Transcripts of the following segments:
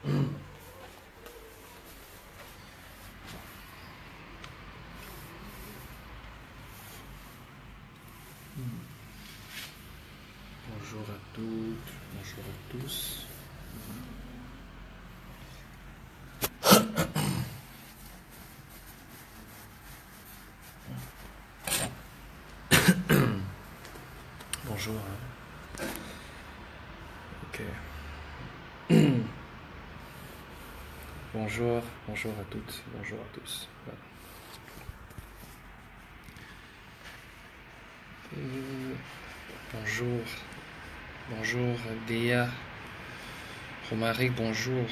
Bonjour à toutes, bonjour à tous. Bonjour. Ok. Bonjour, bonjour à toutes, bonjour à tous. Voilà. Bonjour, bonjour Déa, Romaric, bonjour.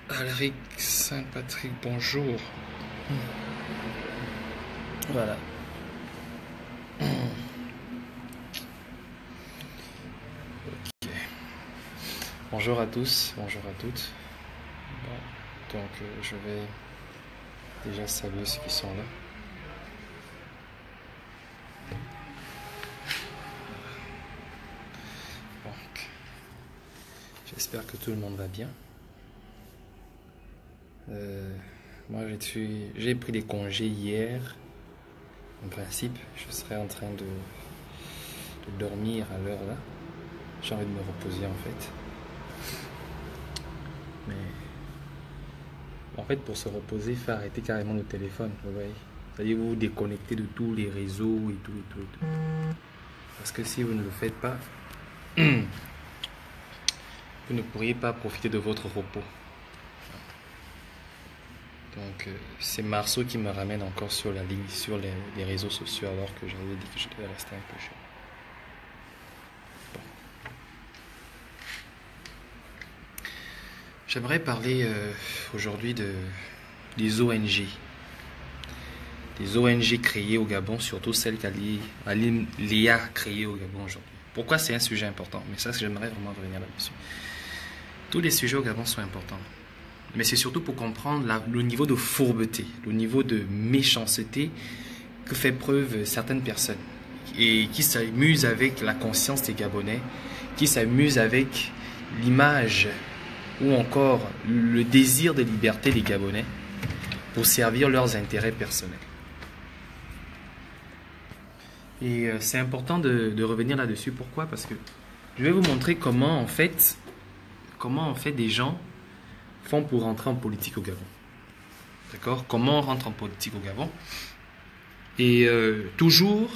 Alric Saint-Patrick, bonjour. Voilà. Ok. Bonjour à tous, bonjour à toutes. Bon, donc je vais déjà saluer ceux qui sont là. Donc, j'espère que tout le monde va bien. Moi j'ai pris des congés hier. En principe, je serais en train de dormir à l'heure là. J'ai envie de me reposer en fait. Mais en fait, pour se reposer, il faut arrêter carrément le téléphone. Vous voyez, c'est-à-dire vous déconnecter de tous les réseaux et tout et tout et tout. Parce que si vous ne le faites pas, vous ne pourriez pas profiter de votre repos. Donc c'est Marceau qui me ramène encore sur la ligne, sur les réseaux sociaux, alors que j'avais dit que je devais rester un peu chez moi. Bon. J'aimerais parler aujourd'hui des ONG. Des ONG créées au Gabon, surtout celles qu'Ali Léa a créées au Gabon aujourd'hui. Pourquoi c'est un sujet important? Mais ça, j'aimerais vraiment revenir là-dessus. Tous les sujets au Gabon sont importants. Mais c'est surtout pour comprendre le niveau de fourbeté, le niveau de méchanceté que fait preuve certaines personnes et qui s'amusent avec la conscience des Gabonais, qui s'amusent avec l'image ou encore le désir de liberté des Gabonais pour servir leurs intérêts personnels. Et c'est important de revenir là-dessus. Pourquoi? Parce que je vais vous montrer comment en fait des gens font pour rentrer en politique au Gabon. D'accord? Comment on rentre en politique au Gabon? Et toujours,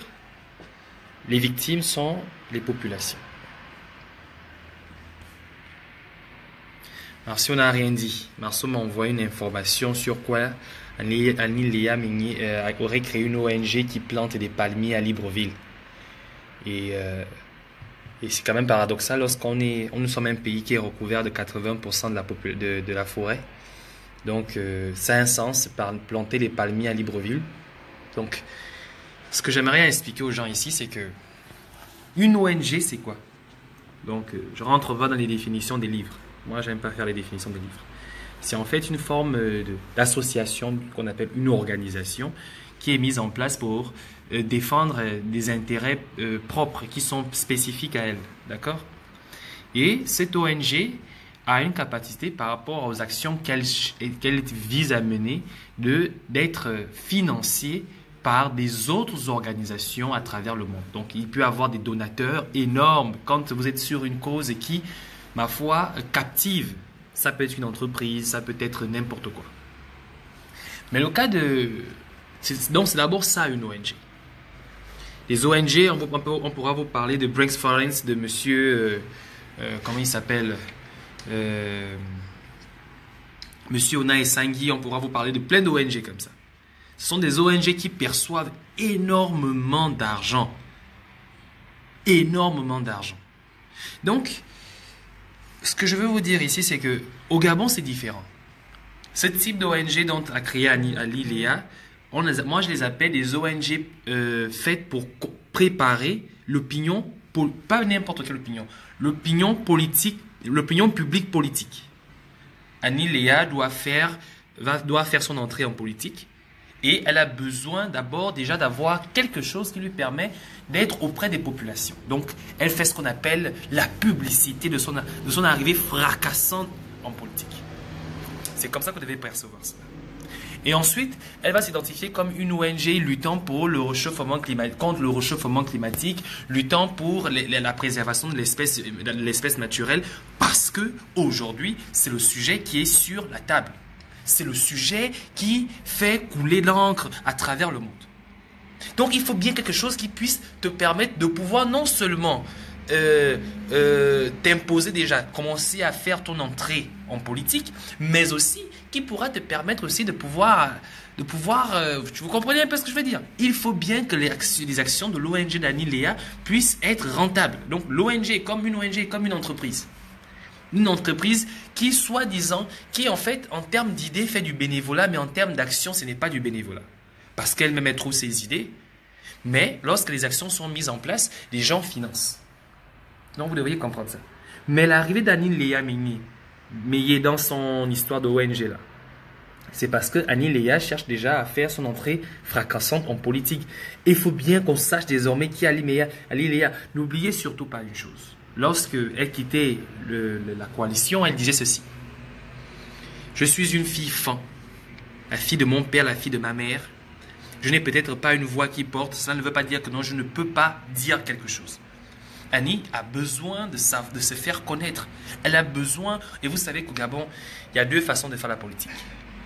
les victimes sont les populations. Marceau n'a rien dit. Marceau m'a envoyé une information sur quoi Annie Léa aurait créé une ONG qui plante des palmiers à Libreville. Et c'est quand même paradoxal nous sommes un pays qui est recouvert de 80% de la forêt. Donc, ça a un sens planter des palmiers à Libreville. Donc, ce que j'aimerais expliquer aux gens ici, c'est que une ONG, c'est quoi? Donc, je rentre dans les définitions des livres. Moi, j'aime pas faire les définitions des livres. C'est en fait une forme d'association qu'on appelle une organisation qui est mise en place pour défendre des intérêts propres qui sont spécifiques à elle. D'accord? Et cette ONG a une capacité par rapport aux actions qu'elle vise à mener d'être financée par des autres organisations à travers le monde. Donc, il peut y avoir des donateurs énormes quand vous êtes sur une cause qui, ma foi, captive. Ça peut être une entreprise, ça peut être n'importe quoi. Mais le cas donc, c'est d'abord ça, une ONG. Les ONG, on pourra vous parler de Brinks Foreign, de monsieur, comment il s'appelle, monsieur Ona Esangui, on pourra vous parler de plein d'ONG comme ça. Ce sont des ONG qui perçoivent énormément d'argent. Énormément d'argent. Donc, ce que je veux vous dire ici, c'est que au Gabon, c'est différent. Ce type d'ONG dont a créé Ali Léa, moi je les appelle des ONG faites pour préparer l'opinion, pas n'importe quelle opinion, l'opinion politique, l'opinion publique politique. Ali Léa doit faire son entrée en politique Et elle a besoin d'abord déjà d'avoir quelque chose qui lui permet d'être auprès des populations. Donc, elle fait ce qu'on appelle la publicité de son arrivée fracassante en politique. C'est comme ça que vous devez percevoir ça. Et ensuite, elle va s'identifier comme une ONG luttant pour le réchauffement climatique, contre le réchauffement climatique, luttant pour la préservation de l'espèce naturelle, parce que aujourd'hui, c'est le sujet qui est sur la table. C'est le sujet qui fait couler l'encre à travers le monde. Donc, il faut bien quelque chose qui puisse te permettre de pouvoir non seulement t'imposer déjà, commencer à faire ton entrée en politique, mais aussi qui pourra te permettre aussi de pouvoir vous comprenez un peu ce que je veux dire? Il faut bien que les actions de l'ONG d'Annie Léa puissent être rentables. Donc l'ONG est comme une entreprise. Une entreprise qui, soi-disant, qui en fait, en termes d'idées, fait du bénévolat, mais en termes d'action, ce n'est pas du bénévolat. Parce qu'elle-même, elle trouve ses idées, mais lorsque les actions sont mises en place, les gens financent. Donc vous devriez comprendre ça. Mais l'arrivée d'Annie Léa Meillé dans son histoire de ONG là, c'est parce que Annie Léa cherche déjà à faire son entrée fracassante en politique. Et il faut bien qu'on sache désormais qui est Annie Léa. N'oubliez surtout pas une chose. Lorsqu'elle quittait la coalition, elle disait ceci. Je suis une fille fan, la fille de mon père, la fille de ma mère. Je n'ai peut-être pas une voix qui porte. Cela ne veut pas dire que non, je ne peux pas dire quelque chose. Annie a besoin de se faire connaître. Elle a besoin, et vous savez qu'au Gabon, il y a deux façons de faire la politique.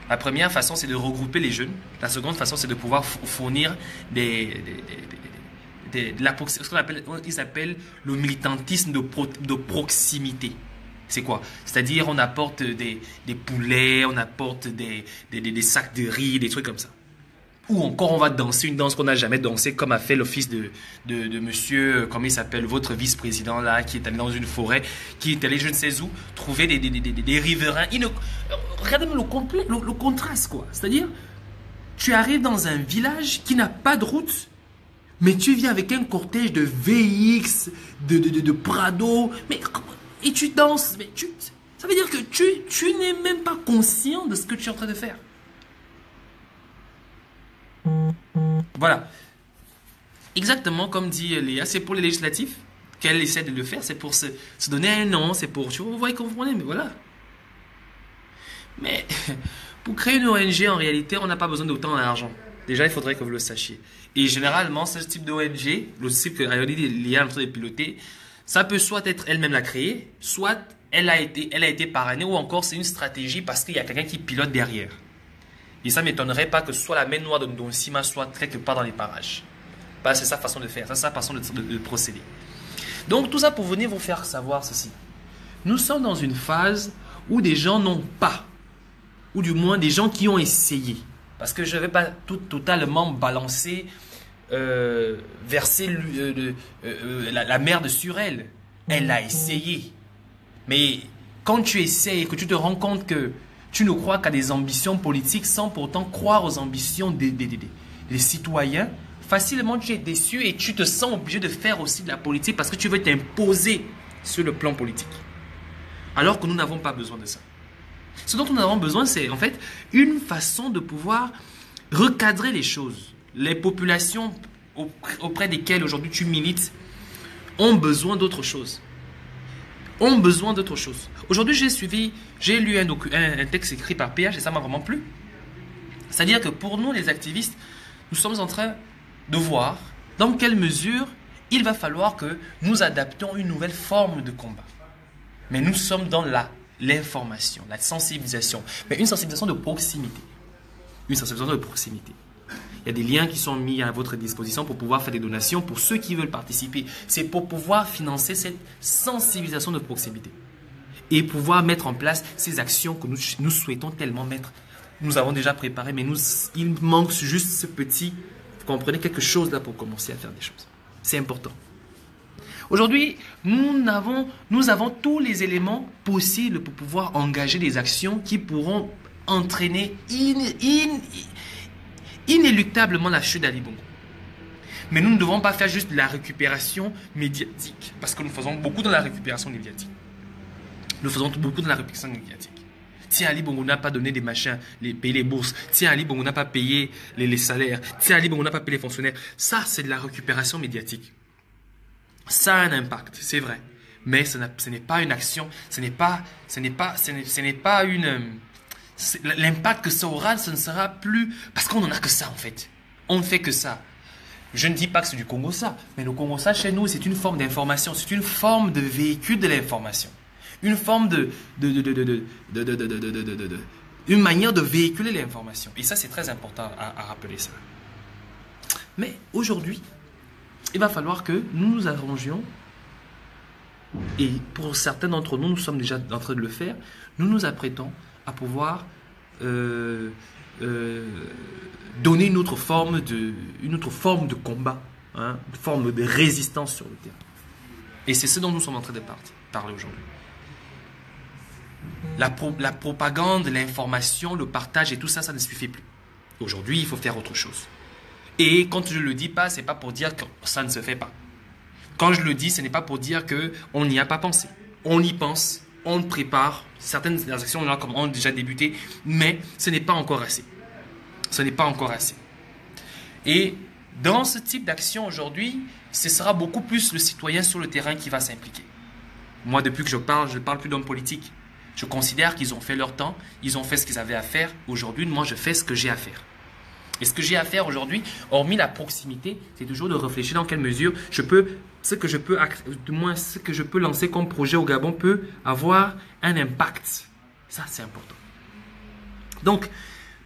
La première façon, c'est de regrouper les jeunes. La seconde façon, c'est de pouvoir fournir ce qu'on appelle, ils appellent le militantisme de proximité. C'est quoi? C'est-à-dire, on apporte des poulets, on apporte des sacs de riz, des trucs comme ça. Ou encore, on va danser une danse qu'on n'a jamais dansée, comme a fait l'office de monsieur, comment il s'appelle, votre vice-président là, qui est allé dans une forêt, qui est allé je ne sais où, trouver des riverains. Regardez le contraste, quoi. C'est-à-dire, tu arrives dans un village qui n'a pas de route, mais tu viens avec un cortège de VX, de Prado, et tu danses. Ça veut dire que tu n'es même pas conscient de ce que tu es en train de faire. Voilà. Exactement comme dit Léa, c'est pour les législatifs qu'elle essaie de le faire, c'est pour se donner un nom, c'est pour... Vous voyez, comprenez, mais voilà. Mais pour créer une ONG, en réalité, on n'a pas besoin d'autant d'argent. Déjà, il faudrait que vous le sachiez. Et généralement, ce type d'ONG, le type que Léa est en train de piloter, ça peut soit être elle-même la créer, soit elle a été parrainée, ou encore c'est une stratégie parce qu'il y a quelqu'un qui pilote derrière. Et ça ne m'étonnerait pas que soit la main noire de Ndonsima soit quelque part dans les parages. Bah, c'est sa façon de faire, c'est sa façon de procéder. Donc tout ça pour venir vous faire savoir ceci. Nous sommes dans une phase où des gens n'ont pas, ou du moins des gens qui ont essayé. Parce que je ne vais pas totalement balancer, verser la merde sur elle. Elle a essayé. Mais quand tu essayes et que tu te rends compte que tu ne crois qu'à des ambitions politiques sans pourtant croire aux ambitions des citoyens, facilement tu es déçu et tu te sens obligé de faire aussi de la politique parce que tu veux t'imposer sur le plan politique. Alors que nous n'avons pas besoin de ça. Ce dont nous avons besoin, c'est en fait une façon de pouvoir recadrer les choses. Les populations auprès desquelles aujourd'hui tu milites ont besoin d'autre chose. Ont besoin d'autre chose. Aujourd'hui, j'ai lu un texte écrit par PH et ça m'a vraiment plu. C'est-à-dire que pour nous, les activistes, nous sommes en train de voir dans quelle mesure il va falloir que nous adaptions une nouvelle forme de combat. Mais nous sommes dans l'information, la sensibilisation, mais une sensibilisation de proximité. Une sensibilisation de proximité. Il y a des liens qui sont mis à votre disposition pour pouvoir faire des donations pour ceux qui veulent participer. C'est pour pouvoir financer cette sensibilisation de proximité et pouvoir mettre en place ces actions que nous souhaitons tellement mettre. Nous avons déjà préparé, mais il manque juste ce petit, vous comprenez, quelque chose là pour commencer à faire des choses. C'est important. Aujourd'hui, nous avons tous les éléments possibles pour pouvoir engager des actions qui pourront entraîner inéluctablement la chute d'Ali Bongo. Mais nous ne devons pas faire juste de la récupération médiatique, parce que nous faisons beaucoup dans la récupération médiatique. Tiens, Ali Bongo n'a pas donné des machins, payer les bourses. Tiens, Ali Bongo n'a pas payé les salaires. Tiens, Ali Bongo n'a pas payé les fonctionnaires. Ça, c'est de la récupération médiatique. Ça a un impact, c'est vrai. Mais ce n'est pas une action, ce n'est pas une... L'impact que ça aura, ce ne sera plus... Parce qu'on n'en a que ça, en fait. On ne fait que ça. Je ne dis pas que c'est du Congo ça, mais le Congo ça, chez nous, c'est une forme d'information, c'est une forme de véhicule de l'information. Une forme une manière de véhiculer l'information. Et ça, c'est très important à rappeler ça. Mais aujourd'hui, il va falloir que nous nous arrangions, et pour certains d'entre nous, nous sommes déjà en train de le faire, nous nous apprêtons à pouvoir donner une autre forme de combat, hein, une forme de résistance sur le terrain. Et c'est ce dont nous sommes en train de parler aujourd'hui. La propagande, l'information, le partage et tout ça, ça ne suffit plus. Aujourd'hui, il faut faire autre chose. Et quand je ne le dis pas, ce n'est pas pour dire que ça ne se fait pas. Quand je le dis, ce n'est pas pour dire qu'on n'y a pas pensé. On y pense, on prépare. Certaines actions ont déjà débuté, mais ce n'est pas encore assez. Ce n'est pas encore assez. Et dans ce type d'action aujourd'hui, ce sera beaucoup plus le citoyen sur le terrain qui va s'impliquer. Moi, depuis que je parle plus d'hommes politiques. Je considère qu'ils ont fait leur temps, ils ont fait ce qu'ils avaient à faire. Aujourd'hui, moi, je fais ce que j'ai à faire. Et ce que j'ai à faire aujourd'hui, hormis la proximité, c'est toujours de réfléchir dans quelle mesure ce que je peux lancer comme projet au Gabon peut avoir un impact. Ça, c'est important. Donc,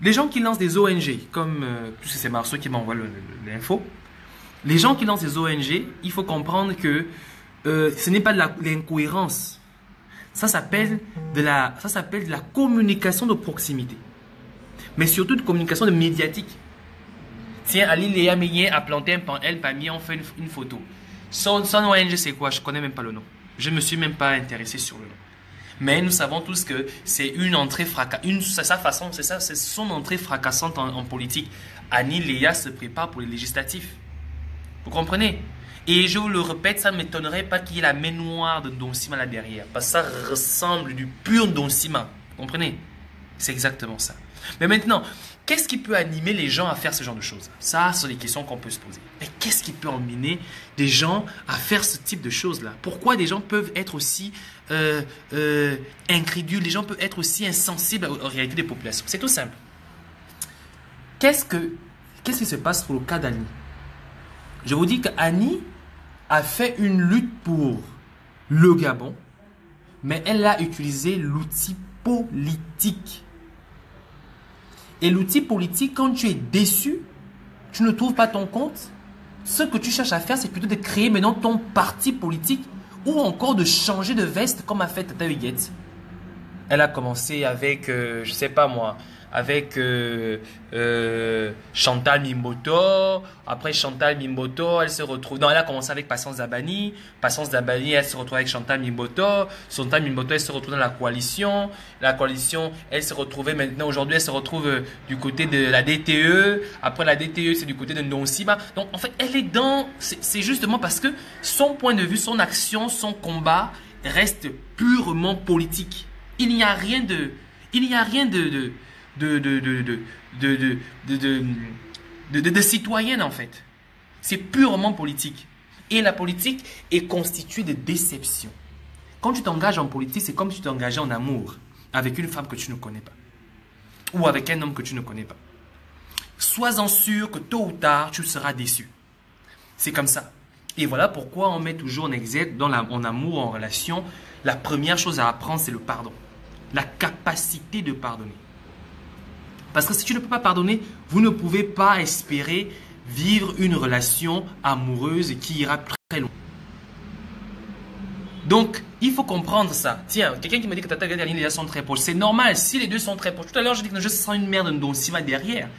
les gens qui lancent des ONG, comme puisque c'est Marceau qui m'envoie l'info, les gens qui lancent des ONG, il faut comprendre que ce n'est pas de l'incohérence. Ça s'appelle de la communication de proximité. Mais surtout de communication de médiatique. Tiens, Ali Léa Meyen a planté un palmier, on fait une photo. Son ONG, c'est quoi? Je ne connais même pas le nom. Je ne me suis même pas intéressé sur le nom. Mais nous savons tous que c'est une entrée fracassante. C'est son entrée fracassante en politique. Annie Léa se prépare pour les législatifs. Vous comprenez? Et je vous le répète, ça ne m'étonnerait pas qu'il y ait la main noire de Ndonsima là derrière. Parce que ça ressemble du pur Ndonsima. Vous comprenez? C'est exactement ça. Mais maintenant, qu'est-ce qui peut animer les gens à faire ce genre de choses? Ça, ce sont des questions qu'on peut se poser. Mais qu'est-ce qui peut emmener des gens à faire ce type de choses-là? Pourquoi des gens peuvent être aussi incrédules? Les gens peuvent être aussi insensibles aux réalités des populations? C'est tout simple. Qu'est-ce qui se passe pour le cas d'Annie? Je vous dis qu'Annie a fait une lutte pour le Gabon, mais elle a utilisé l'outil politique. Et l'outil politique, quand tu es déçu, tu ne trouves pas ton compte, ce que tu cherches à faire, c'est plutôt de créer maintenant ton parti politique ou encore de changer de veste comme a fait Tata Huguette. Elle a commencé avec, je sais pas moi, avec Chantal Mimboto. Après Chantal Mimboto, elle se retrouve... Non, elle a commencé avec Patience Zabani. Patience Zabani, elle se retrouve avec Chantal Mimboto. Chantal Mimboto, elle se retrouve dans la coalition. La coalition, elle se retrouvait maintenant... Aujourd'hui, elle se retrouve du côté de la DTE. Après la DTE, c'est du côté de Ndonsima. Donc, en fait, elle est dans... C'est justement parce que son point de vue, son action, son combat reste purement politique. Il n'y a rien de citoyenne en fait. C'est purement politique. Et la politique est constituée de déception. Quand tu t'engages en politique, c'est comme si tu t'engageais en amour avec une femme que tu ne connais pas. Ou avec un homme que tu ne connais pas. Sois-en sûr que tôt ou tard, tu seras déçu. C'est comme ça. Et voilà pourquoi on met toujours en exergue, en amour, en relation, la première chose à apprendre, c'est le pardon. La capacité de pardonner. Parce que si tu ne peux pas pardonner, vous ne pouvez pas espérer vivre une relation amoureuse qui ira très loin. Donc, il faut comprendre ça. Tiens, quelqu'un qui m'a dit que Tata Huguette et Annie sont très proches. C'est normal si les deux sont très proches. Tout à l'heure, je dis que je sens une mère de Ndonsima derrière.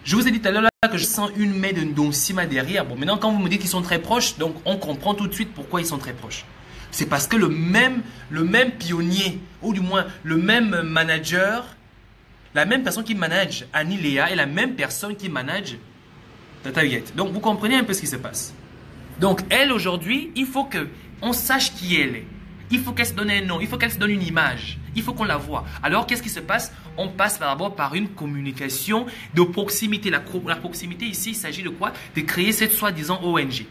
Je vous ai dit tout à l'heure que je sens une mère de Ndonsima derrière. Bon, maintenant, quand vous me dites qu'ils sont très proches, donc on comprend tout de suite pourquoi ils sont très proches. C'est parce que le même pionnier, ou du moins le même manager, la même personne qui manage Annie Léa est la même personne qui manage Tata Huguette. Donc vous comprenez un peu ce qui se passe. Donc elle aujourd'hui, il faut qu'on sache qui elle est. Il faut qu'elle se donne un nom, il faut qu'elle se donne une image, il faut qu'on la voie. Alors, qu'est-ce qui se passe? On passe d'abord par une communication de proximité. La proximité ici, il s'agit de quoi? De créer cette soi-disant ONG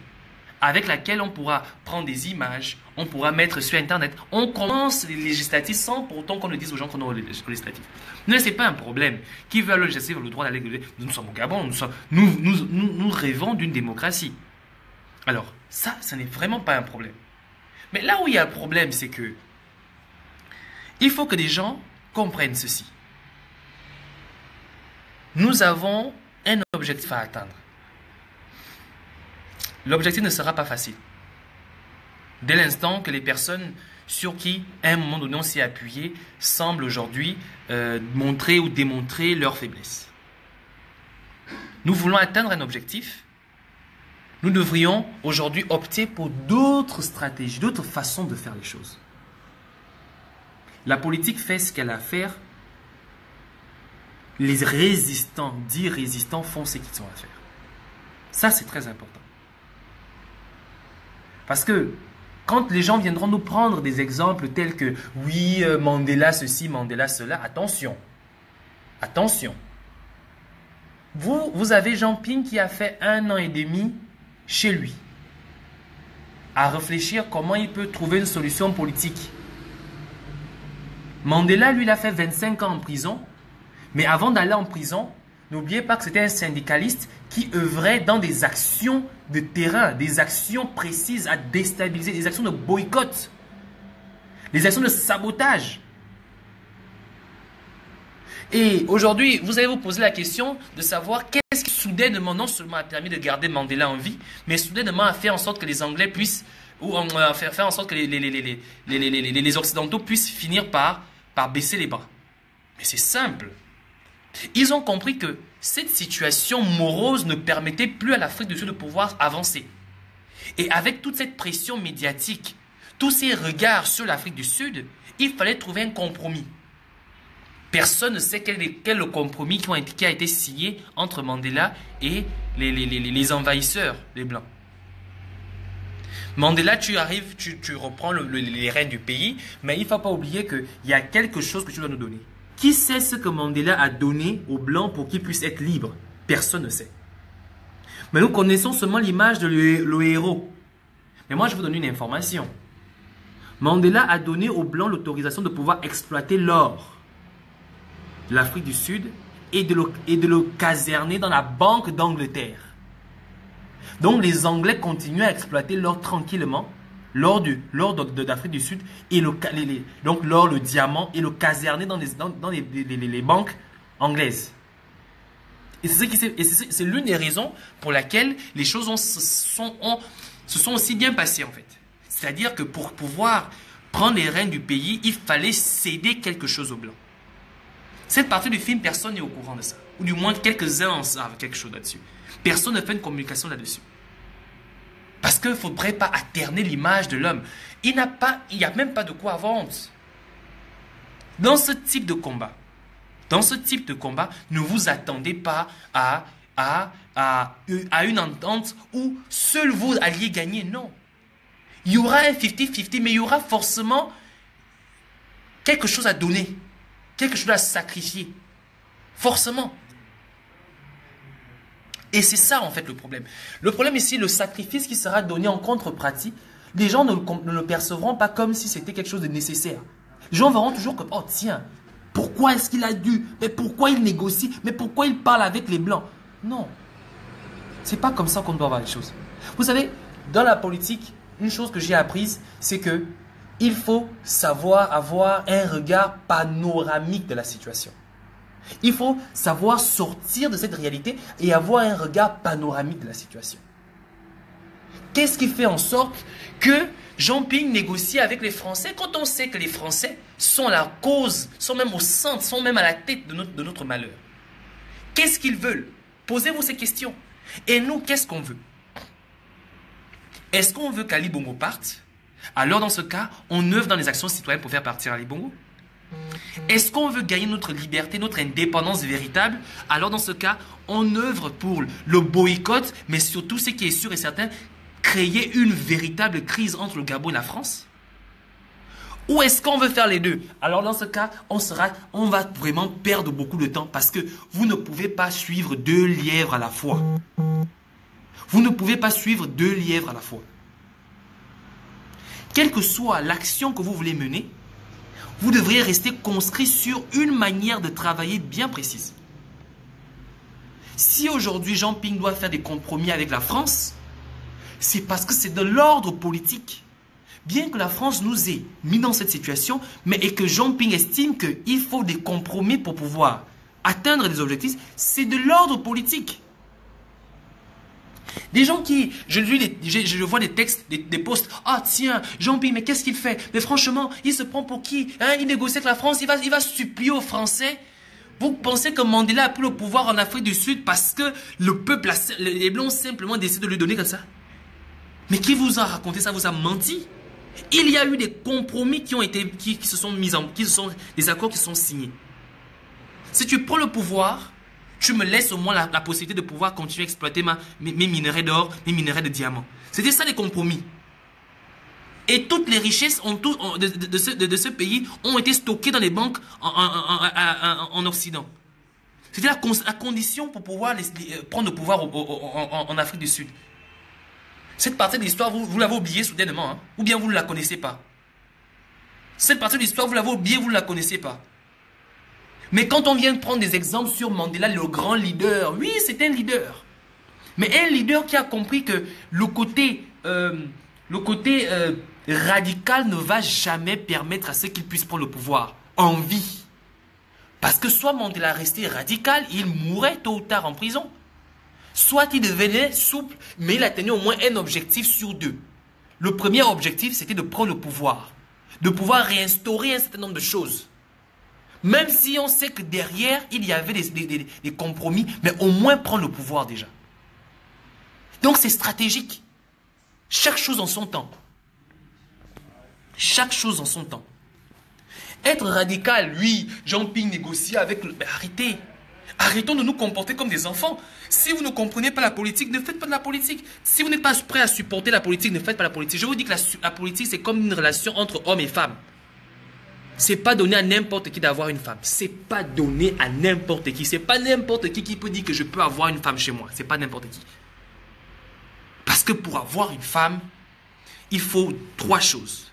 avec laquelle on pourra prendre des images, on pourra mettre sur Internet. On commence les législatives sans pourtant qu'on ne dise aux gens qu'on est aux législatives. Non, ce n'est pas un problème. Qui veut le législatif a le droit d'aller. Nous sommes au Gabon, nous rêvons d'une démocratie. Alors, ça, ce n'est vraiment pas un problème. Mais là où il y a un problème, c'est que il faut que les gens comprennent ceci. Nous avons un objectif à atteindre. L'objectif ne sera pas facile. Dès l'instant que les personnes sur qui, à un moment donné, on s'est appuyé, semblent aujourd'hui montrer ou démontrer leur faiblesse. Nous voulons atteindre un objectif. Nous devrions aujourd'hui opter pour d'autres stratégies, d'autres façons de faire les choses. La politique fait ce qu'elle a à faire. Les résistants, dits résistants, font ce qu'ils ont à faire. Ça, c'est très important. Parce que quand les gens viendront nous prendre des exemples tels que oui, Mandela ceci, Mandela cela, attention. Attention. Vous avez Jean Ping qui a fait 1 an et demi chez lui à réfléchir comment il peut trouver une solution politique. Mandela, lui, il a fait 25 ans en prison. Mais avant d'aller en prison, n'oubliez pas que c'était un syndicaliste qui œuvrait dans des actions de terrain, des actions précises à déstabiliser, des actions de boycott, des actions de sabotage. Et aujourd'hui, vous allez vous poser la question de savoir qu'est-ce qui soudainement non seulement a permis de garder Mandela en vie, mais soudainement a fait en sorte que les Anglais puissent, ou faire en sorte que les Occidentaux puissent finir par baisser les bras. Mais c'est simple. Ils ont compris que cette situation morose ne permettait plus à l'Afrique du Sud de pouvoir avancer. Et avec toute cette pression médiatique, tous ces regards sur l'Afrique du Sud, il fallait trouver un compromis. Personne ne sait quel est le compromis qui a été signé entre Mandela et les envahisseurs, les Blancs. Mandela, tu arrives, tu reprends les rênes du pays, mais il ne faut pas oublier qu'il y a quelque chose que tu dois nous donner. Qui sait ce que Mandela a donné aux Blancs pour qu'ils puissent être libres? Personne ne sait. Mais nous connaissons seulement l'image de le héros. Mais moi, je vous donne une information. Mandela a donné aux Blancs l'autorisation de pouvoir exploiter l'or de l'Afrique du Sud et de le caserner dans la Banque d'Angleterre. Donc, les Anglais continuent à exploiter l'or tranquillement. L'or d'Afrique du Sud et donc l'or, le diamant et le caserner dans les banques anglaises. Et c'est l'une des raisons pour laquelle les choses se sont aussi bien passées en fait. C'est-à-dire que pour pouvoir prendre les rênes du pays, il fallait céder quelque chose aux Blancs. Cette partie du film, personne n'est au courant de ça. Ou du moins quelques-uns en savent quelque chose là-dessus. Personne ne fait une communication là-dessus. Parce qu'il ne faudrait pas alterner l'image de l'homme. Il n'y a même pas de quoi avoir honte. Dans ce type de combat, ne vous attendez pas à une entente où seul vous alliez gagner. Non. Il y aura un 50-50, mais il y aura forcément quelque chose à donner, quelque chose à sacrifier. Forcément. Et c'est ça en fait le problème. Le problème ici, le sacrifice qui sera donné en contrepartie, les gens ne le percevront pas comme si c'était quelque chose de nécessaire. Les gens verront toujours comme, oh tiens, pourquoi est-ce qu'il a dû? Mais pourquoi il négocie? Mais pourquoi il parle avec les Blancs? Non. C'est pas comme ça qu'on doit voir les choses. Vous savez, dans la politique, une chose que j'ai apprise, c'est que il faut savoir avoir un regard panoramique de la situation. Il faut savoir sortir de cette réalité et avoir un regard panoramique de la situation. Qu'est-ce qui fait en sorte que Jean Ping négocie avec les Français quand on sait que les Français sont la cause, sont même au centre, sont même à la tête de notre malheur? Qu'est-ce qu'ils veulent? Posez-vous ces questions. Et nous, qu'est-ce qu'on veut? Est-ce qu'on veut qu'Ali Bongo parte? Alors dans ce cas, on œuvre dans les actions citoyennes pour faire partir Ali Bongo. Est-ce qu'on veut gagner notre liberté, notre indépendance véritable? Alors dans ce cas, on œuvre pour le boycott, mais surtout ce qui est sûr et certain, créer une véritable crise entre le Gabon et la France. Ou est-ce qu'on veut faire les deux? Alors dans ce cas, on va vraiment perdre beaucoup de temps parce que vous ne pouvez pas suivre deux lièvres à la fois. Vous ne pouvez pas suivre deux lièvres à la fois. Quelle que soit l'action que vous voulez mener, vous devriez rester conscrit sur une manière de travailler bien précise. Si aujourd'hui Jean Ping doit faire des compromis avec la France, c'est parce que c'est de l'ordre politique. Bien que la France nous ait mis dans cette situation, mais et que Jean Ping estime qu'il faut des compromis pour pouvoir atteindre des objectifs, c'est de l'ordre politique. Des gens qui, je vois des textes, des posts, ah tiens, Jean Ping, mais qu'est-ce qu'il fait? Mais franchement, il se prend pour qui? Hein, il négocie avec la France, il va supplier aux Français. Vous pensez que Mandela a pris le pouvoir en Afrique du Sud parce que le peuple, les Blancs ont simplement décidé de lui donner comme ça? Mais qui vous a raconté ça? Vous a menti? Il y a eu des compromis qui se sont mis des accords qui sont signés. Si tu prends le pouvoir, tu me laisses au moins la possibilité de pouvoir continuer à exploiter mes minerais d'or, mes minerais de diamants. C'était ça les compromis. Et toutes les richesses de ce pays ont été stockées dans les banques en Occident. C'était la condition pour pouvoir prendre le pouvoir en Afrique du Sud. Cette partie de l'histoire, vous l'avez oubliée soudainement, hein? Ou bien vous ne la connaissez pas. Cette partie de l'histoire, vous l'avez oubliée, vous ne la connaissez pas. Mais quand on vient de prendre des exemples sur Mandela, le grand leader, oui, c'est un leader. Mais un leader qui a compris que le côté radical ne va jamais permettre à ceux qu'il puisse prendre le pouvoir en vie. Parce que soit Mandela restait radical, il mourrait tôt ou tard en prison. Soit il devenait souple, mais il atteignait au moins un objectif sur deux. Le premier objectif, c'était de prendre le pouvoir. De pouvoir réinstaurer un certain nombre de choses. Même si on sait que derrière, il y avait des compromis, mais au moins prendre le pouvoir déjà. Donc c'est stratégique. Chaque chose en son temps. Chaque chose en son temps. Être radical, lui, Jean Ping négocie avec le... Mais arrêtez. Arrêtons de nous comporter comme des enfants. Si vous ne comprenez pas la politique, ne faites pas de la politique. Si vous n'êtes pas prêt à supporter la politique, ne faites pas la politique. Je vous dis que la politique, c'est comme une relation entre hommes et femmes. C'est pas donné à n'importe qui d'avoir une femme. C'est pas donné à n'importe qui. C'est pas n'importe qui peut dire que je peux avoir une femme chez moi. C'est pas n'importe qui. Parce que pour avoir une femme, il faut trois choses.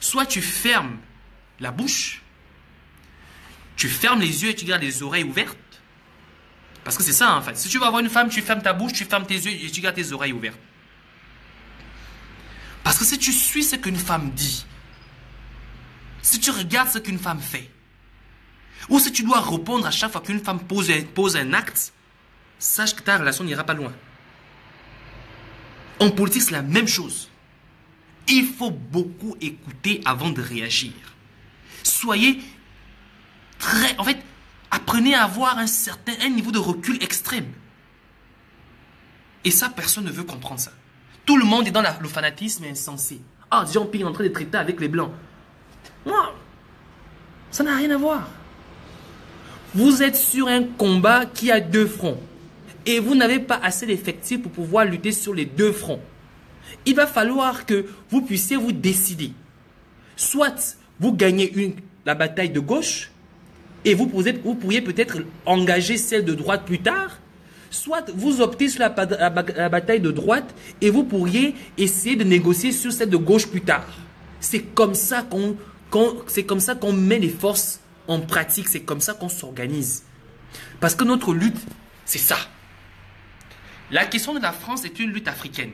Soit tu fermes la bouche, tu fermes les yeux et tu gardes les oreilles ouvertes. Parce que c'est ça en fait. Si tu veux avoir une femme, tu fermes ta bouche, tu fermes tes yeux et tu gardes tes oreilles ouvertes. Parce que si tu suis ce qu'une femme dit, si tu regardes ce qu'une femme fait, ou si tu dois répondre à chaque fois qu'une femme pose un acte, sache que ta relation n'ira pas loin. En politique, c'est la même chose. Il faut beaucoup écouter avant de réagir. Soyez très... En fait, apprenez à avoir un niveau de recul extrême. Et ça, personne ne veut comprendre ça. Tout le monde est dans le fanatisme insensé. Ah, Jean Ping est en train de traiter avec les Blancs. Moi, ça n'a rien à voir. Vous êtes sur un combat qui a deux fronts. Et vous n'avez pas assez d'effectifs pour pouvoir lutter sur les deux fronts. Il va falloir que vous puissiez vous décider. Soit vous gagnez la bataille de gauche et vous pourriez peut-être engager celle de droite plus tard. Soit vous optez sur la bataille de droite et vous pourriez essayer de négocier sur celle de gauche plus tard. C'est comme ça qu'on met les forces en pratique. C'est comme ça qu'on s'organise. Parce que notre lutte, c'est ça. La question de la France est une lutte africaine,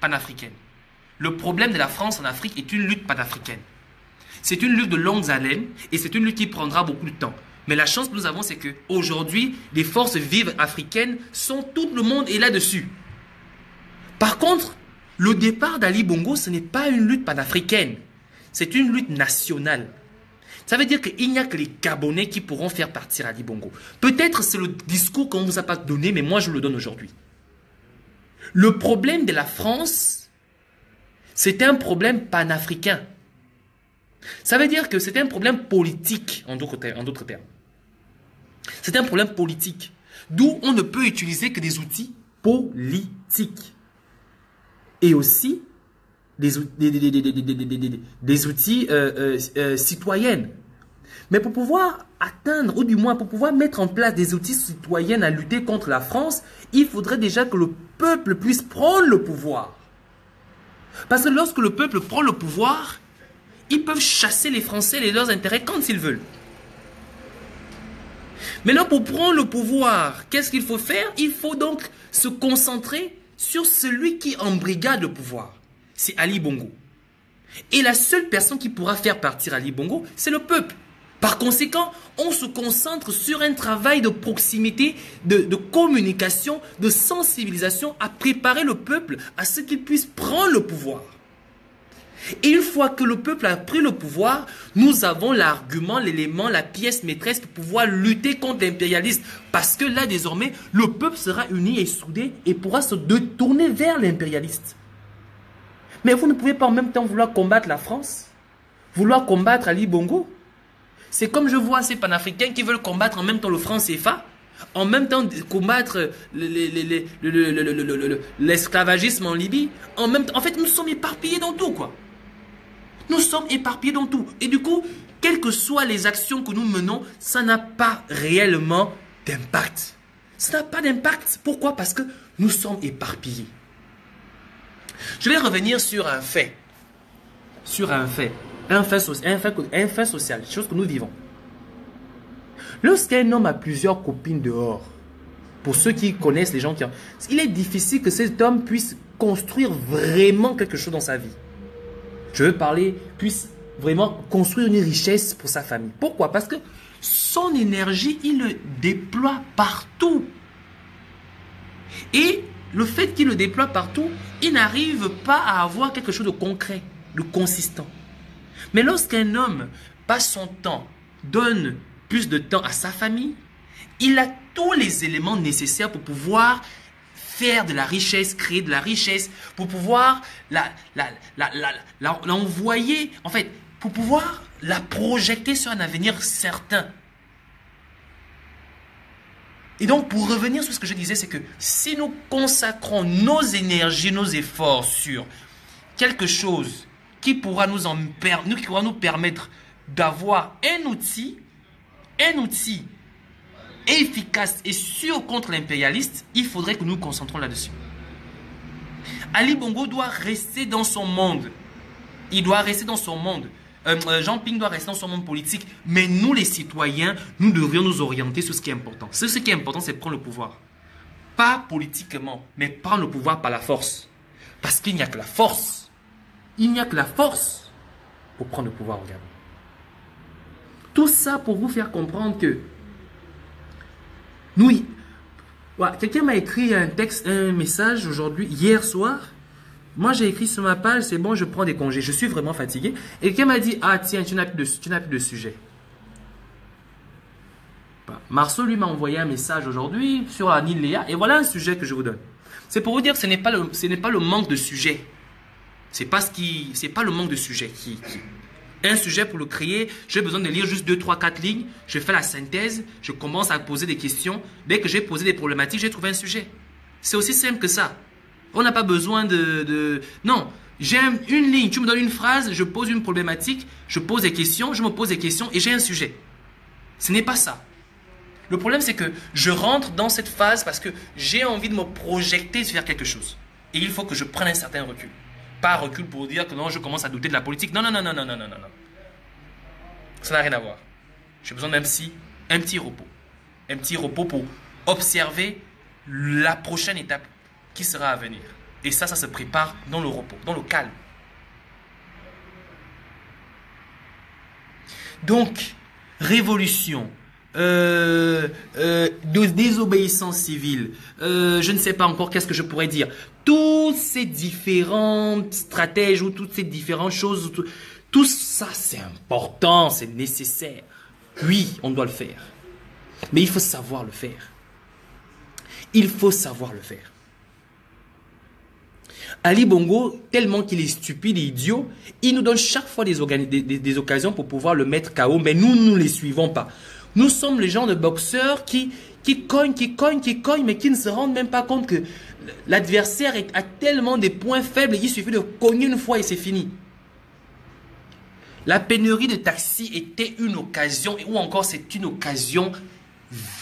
panafricaine. Le problème de la France en Afrique est une lutte panafricaine. C'est une lutte de longue haleine et c'est une lutte qui prendra beaucoup de temps. Mais la chance que nous avons, c'est qu'aujourd'hui, les forces vives africaines tout le monde est là-dessus. Par contre, le départ d'Ali Bongo, ce n'est pas une lutte panafricaine. C'est une lutte nationale. Ça veut dire qu'il n'y a que les Gabonais qui pourront faire partir Ali Bongo. Peut-être c'est le discours qu'on ne vous a pas donné, mais moi je le donne aujourd'hui. Le problème de la France, c'est un problème panafricain. Ça veut dire que c'est un problème politique, en d'autres termes. C'est un problème politique. D'où on ne peut utiliser que des outils politiques. Et aussi, des outils citoyennes. Mais pour pouvoir atteindre, ou du moins pour pouvoir mettre en place des outils citoyens à lutter contre la France, il faudrait déjà que le peuple puisse prendre le pouvoir. Parce que lorsque le peuple prend le pouvoir, ils peuvent chasser les Français et leurs intérêts quand ils veulent. Maintenant, pour prendre le pouvoir, qu'est-ce qu'il faut faire? Il faut donc se concentrer sur celui qui embrigade le pouvoir. C'est Ali Bongo. Et la seule personne qui pourra faire partir Ali Bongo, c'est le peuple. Par conséquent, on se concentre sur un travail de proximité, de communication, de sensibilisation à préparer le peuple à ce qu'il puisse prendre le pouvoir. Et une fois que le peuple a pris le pouvoir, nous avons l'argument, l'élément, la pièce maîtresse pour pouvoir lutter contre l'impérialisme. Parce que là, désormais, le peuple sera uni et soudé et pourra se détourner vers l'impérialiste. Mais vous ne pouvez pas en même temps vouloir combattre la France, vouloir combattre Ali Bongo. C'est comme je vois ces panafricains qui veulent combattre en même temps le franc CFA, en même temps combattre l'esclavagisme en Libye. En fait, nous sommes éparpillés dans tout, quoi. Nous sommes éparpillés dans tout. Et du coup, quelles que soient les actions que nous menons, ça n'a pas réellement d'impact. Ça n'a pas d'impact. Pourquoi? Parce que nous sommes éparpillés. Je vais revenir sur un fait. Un fait social, chose que nous vivons. Lorsqu'un homme a plusieurs copines dehors, pour ceux qui connaissent les gens qui ont, il est difficile que cet homme puisse construire vraiment quelque chose dans sa vie. Je veux parler, puisse vraiment construire une richesse pour sa famille. Pourquoi? Parce que son énergie, il le déploie partout. Et le fait qu'il le déploie partout, il n'arrive pas à avoir quelque chose de concret, de consistant. Mais lorsqu'un homme passe son temps, donne plus de temps à sa famille, il a tous les éléments nécessaires pour pouvoir faire de la richesse, créer de la richesse, pour pouvoir l'envoyer, en fait, pour pouvoir la projeter sur un avenir certain. Et donc, pour revenir sur ce que je disais, c'est que si nous consacrons nos énergies, nos efforts sur quelque chose qui pourra nous permettre d'avoir un outil efficace et sûr contre l'impérialiste, il faudrait que nous nous concentrons là-dessus. Ali Bongo doit rester dans son monde. Il doit rester dans son monde. Jean Ping doit rester dans son monde politique. Mais nous, les citoyens, nous devrions nous orienter sur ce qui est important. Ce qui est important, c'est prendre le pouvoir. Pas politiquement, mais prendre le pouvoir par la force. Parce qu'il n'y a que la force. Il n'y a que la force pour prendre le pouvoir au Gabon. Tout ça pour vous faire comprendre que nous, voilà, quelqu'un m'a écrit un message aujourd'hui, hier soir. Moi, j'ai écrit sur ma page, c'est bon, je prends des congés. Je suis vraiment fatigué. Et quelqu'un m'a dit, ah tiens, tu n'as plus de sujet. Marceau, lui, m'a envoyé un message aujourd'hui sur la Nil Léa. Et voilà un sujet que je vous donne. C'est pour vous dire que ce n'est pas le manque de sujet. C'est pas le manque de sujet un sujet pour le créer, j'ai besoin de lire juste 2, 3, 4 lignes, je fais la synthèse, je commence à poser des questions. Dès que j'ai posé des problématiques, j'ai trouvé un sujet. C'est aussi simple que ça. On n'a pas besoin Non, j'ai une ligne, tu me donnes une phrase, je pose une problématique, je pose des questions, je me pose des questions et j'ai un sujet. Ce n'est pas ça. Le problème, c'est que je rentre dans cette phase parce que j'ai envie de me projeter sur quelque chose. Et il faut que je prenne un certain recul. Pas recul pour dire que non, je commence à douter de la politique. Non. Ça n'a rien à voir. J'ai besoin d'un petit repos. Un petit repos pour observer la prochaine étape qui sera à venir. Et ça se prépare dans le repos, dans le calme. Donc, révolution, désobéissance civile, je ne sais pas encore qu'est-ce que je pourrais dire. Toutes ces différentes stratèges ou toutes ces différentes choses, tout ça c'est important, c'est nécessaire. Oui, on doit le faire. Mais il faut savoir le faire. Il faut savoir le faire. Ali Bongo, tellement qu'il est stupide et idiot, il nous donne chaque fois des occasions pour pouvoir le mettre KO, mais nous ne les suivons pas. Nous sommes les gens de boxeurs qui qui cognent, mais qui ne se rendent même pas compte que l'adversaire a tellement de points faibles, il suffit de cogner une fois et c'est fini. La pénurie de taxis était une occasion, ou encore c'est une occasion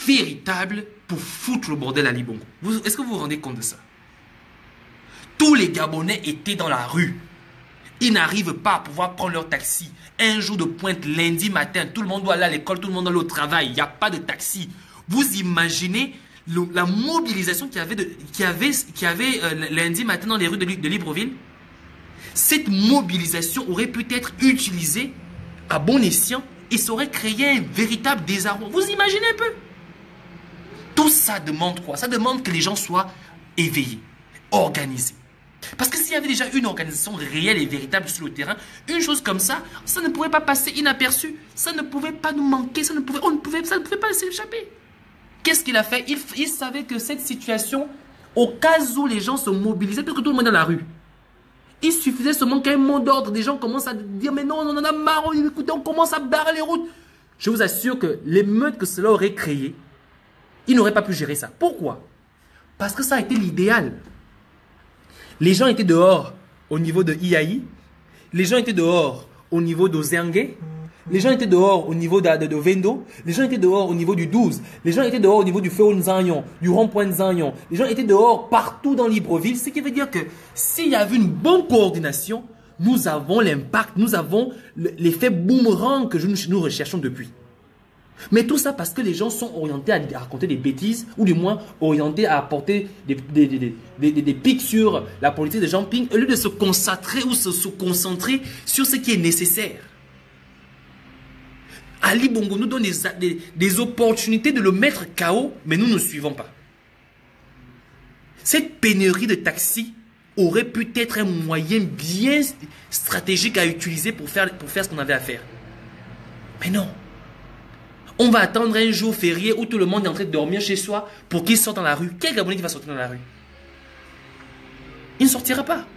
véritable pour foutre le bordel à Libongo. Est-ce que vous vous rendez compte de ça? Tous les Gabonais étaient dans la rue. Ils n'arrivent pas à pouvoir prendre leur taxi. Un jour de pointe, lundi matin, tout le monde doit aller à l'école, tout le monde doit aller au travail. Il n'y a pas de taxi. Vous imaginez la mobilisation qu'il y avait lundi matin dans les rues de Libreville? Cette mobilisation aurait pu être utilisée à bon escient et ça aurait créé un véritable désarroi. Vous imaginez un peu? Tout ça demande quoi? Ça demande que les gens soient éveillés, organisés. Parce que s'il y avait déjà une organisation réelle et véritable sur le terrain, une chose comme ça, ça ne pouvait pas passer inaperçu. Ça ne pouvait pas nous manquer, ça ne pouvait pas laisser échapper. Qu'est-ce qu'il a fait? Il savait que cette situation, au cas où les gens se mobilisaient, parce que tout le monde est dans la rue, il suffisait seulement qu'un mot d'ordre, des gens commencent à dire mais non, on en a marre, écoutez, on commence à barrer les routes. Je vous assure que l'émeute que cela aurait créé, il n'aurait pas pu gérer ça. Pourquoi? Parce que ça a été l'idéal. Les gens étaient dehors au niveau de Iaï, les gens étaient dehors au niveau de Zengue, les gens étaient dehors au niveau de Vendo, les gens étaient dehors au niveau du 12, les gens étaient dehors au niveau du Feu Nzanyon, du rond-point Nzanyon, les gens étaient dehors partout dans Libreville, ce qui veut dire que s'il y avait une bonne coordination, nous avons l'impact, nous avons l'effet boomerang que nous recherchons depuis. Mais tout ça parce que les gens sont orientés à raconter des bêtises, ou du moins orientés à apporter des pics sur la politique de Jean Ping, au lieu de se concentrer ou se concentrer sur ce qui est nécessaire. Ali Bongo nous donne des opportunités de le mettre KO, mais nous ne suivons pas. Cette pénurie de taxis aurait pu être un moyen bien stratégique à utiliser pour faire ce qu'on avait à faire. Mais non. On va attendre un jour férié où tout le monde est en train de dormir chez soi pour qu'il sorte dans la rue. Quel Gabonais qui va sortir dans la rue? Il ne sortira pas.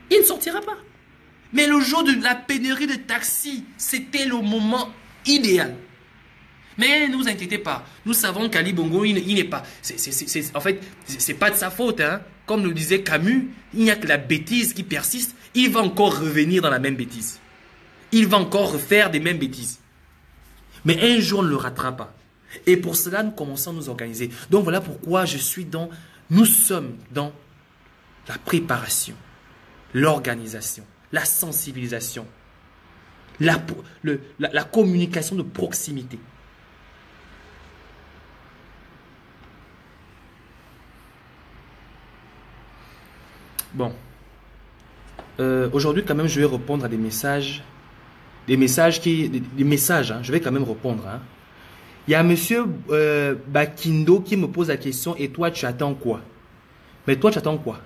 Il ne sortira pas. Mais le jour de la pénurie de taxis, c'était le moment idéal. Mais ne vous inquiétez pas. Nous savons qu'Ali Bongo, il n'est pas. En fait, c'est pas de sa faute. Hein. Comme le disait Camus, il n'y a que la bêtise qui persiste. Il va encore revenir dans la même bêtise. Il va encore refaire des mêmes bêtises. Mais un jour, on ne le ratera pas. Et pour cela, nous commençons à nous organiser. Donc voilà pourquoi nous sommes dans la préparation, l'organisation, la sensibilisation, la communication de proximité. Bon. Aujourd'hui, quand même, je vais répondre à des messages. Des messages, hein, je vais quand même répondre. Hein. Il y a monsieur Bakindo qui me pose la question, et toi tu attends quoi? Mais toi tu attends quoi?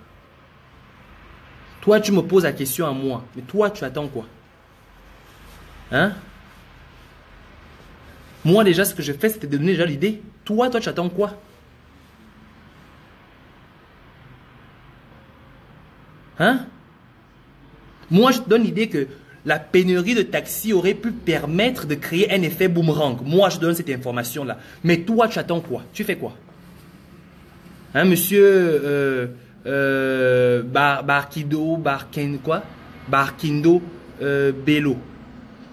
Toi tu me poses la question à moi, mais toi tu attends quoi? Hein? Moi déjà ce que je fais c'était de donner déjà l'idée. Toi tu attends quoi? Hein? Moi je te donne l'idée que la pénurie de taxis aurait pu permettre de créer un effet boomerang. Moi, je donne cette information-là. Mais toi, tu attends quoi? Tu fais quoi? Hein, monsieur Barkindo, Bello.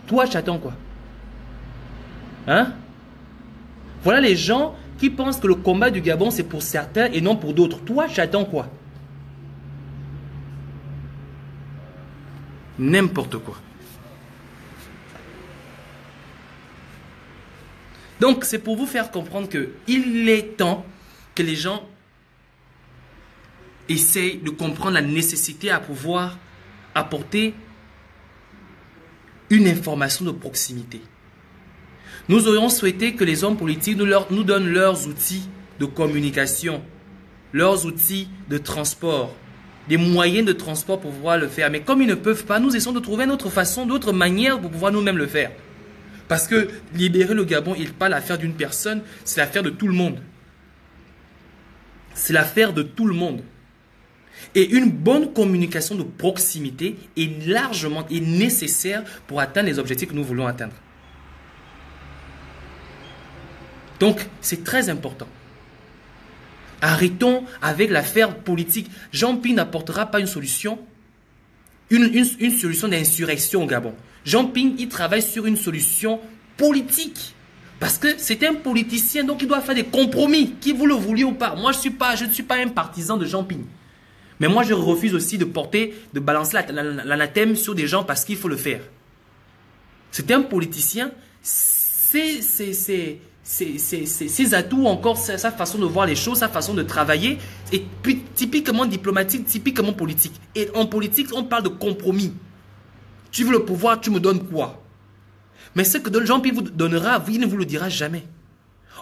Toi, tu attends quoi? Hein? Voilà les gens qui pensent que le combat du Gabon, c'est pour certains et non pour d'autres. Toi, tu attends quoi? N'importe quoi. Donc, c'est pour vous faire comprendre qu'il est temps que les gens essayent de comprendre la nécessité à pouvoir apporter une information de proximité. Nous aurions souhaité que les hommes politiques nous donnent leurs outils de communication, leurs outils de transport, des moyens de transport pour pouvoir le faire. Mais comme ils ne peuvent pas, nous essayons de trouver une autre façon, d'autres manières pour pouvoir nous-mêmes le faire. Parce que libérer le Gabon, il n'est pas l'affaire d'une personne, c'est l'affaire de tout le monde. C'est l'affaire de tout le monde. Et une bonne communication de proximité est largement nécessaire pour atteindre les objectifs que nous voulons atteindre. Donc, c'est très important. Arrêtons avec l'affaire politique. Jean-Ping n'apportera pas une solution, une solution d'insurrection au Gabon. Jean-Ping, il travaille sur une solution politique. Parce que c'est un politicien, donc il doit faire des compromis, qui vous le vouliez ou pas. Moi, je ne suis pas un partisan de Jean-Ping. Mais moi, je refuse aussi de balancer l'anathème sur des gens parce qu'il faut le faire. C'est un politicien, ses atouts encore, sa façon de voir les choses, sa façon de travailler, est typiquement diplomatique, typiquement politique. Et en politique, on parle de compromis. Tu veux le pouvoir, tu me donnes quoi? Mais ce que Jean-Pierre vous donnera, il ne vous le dira jamais.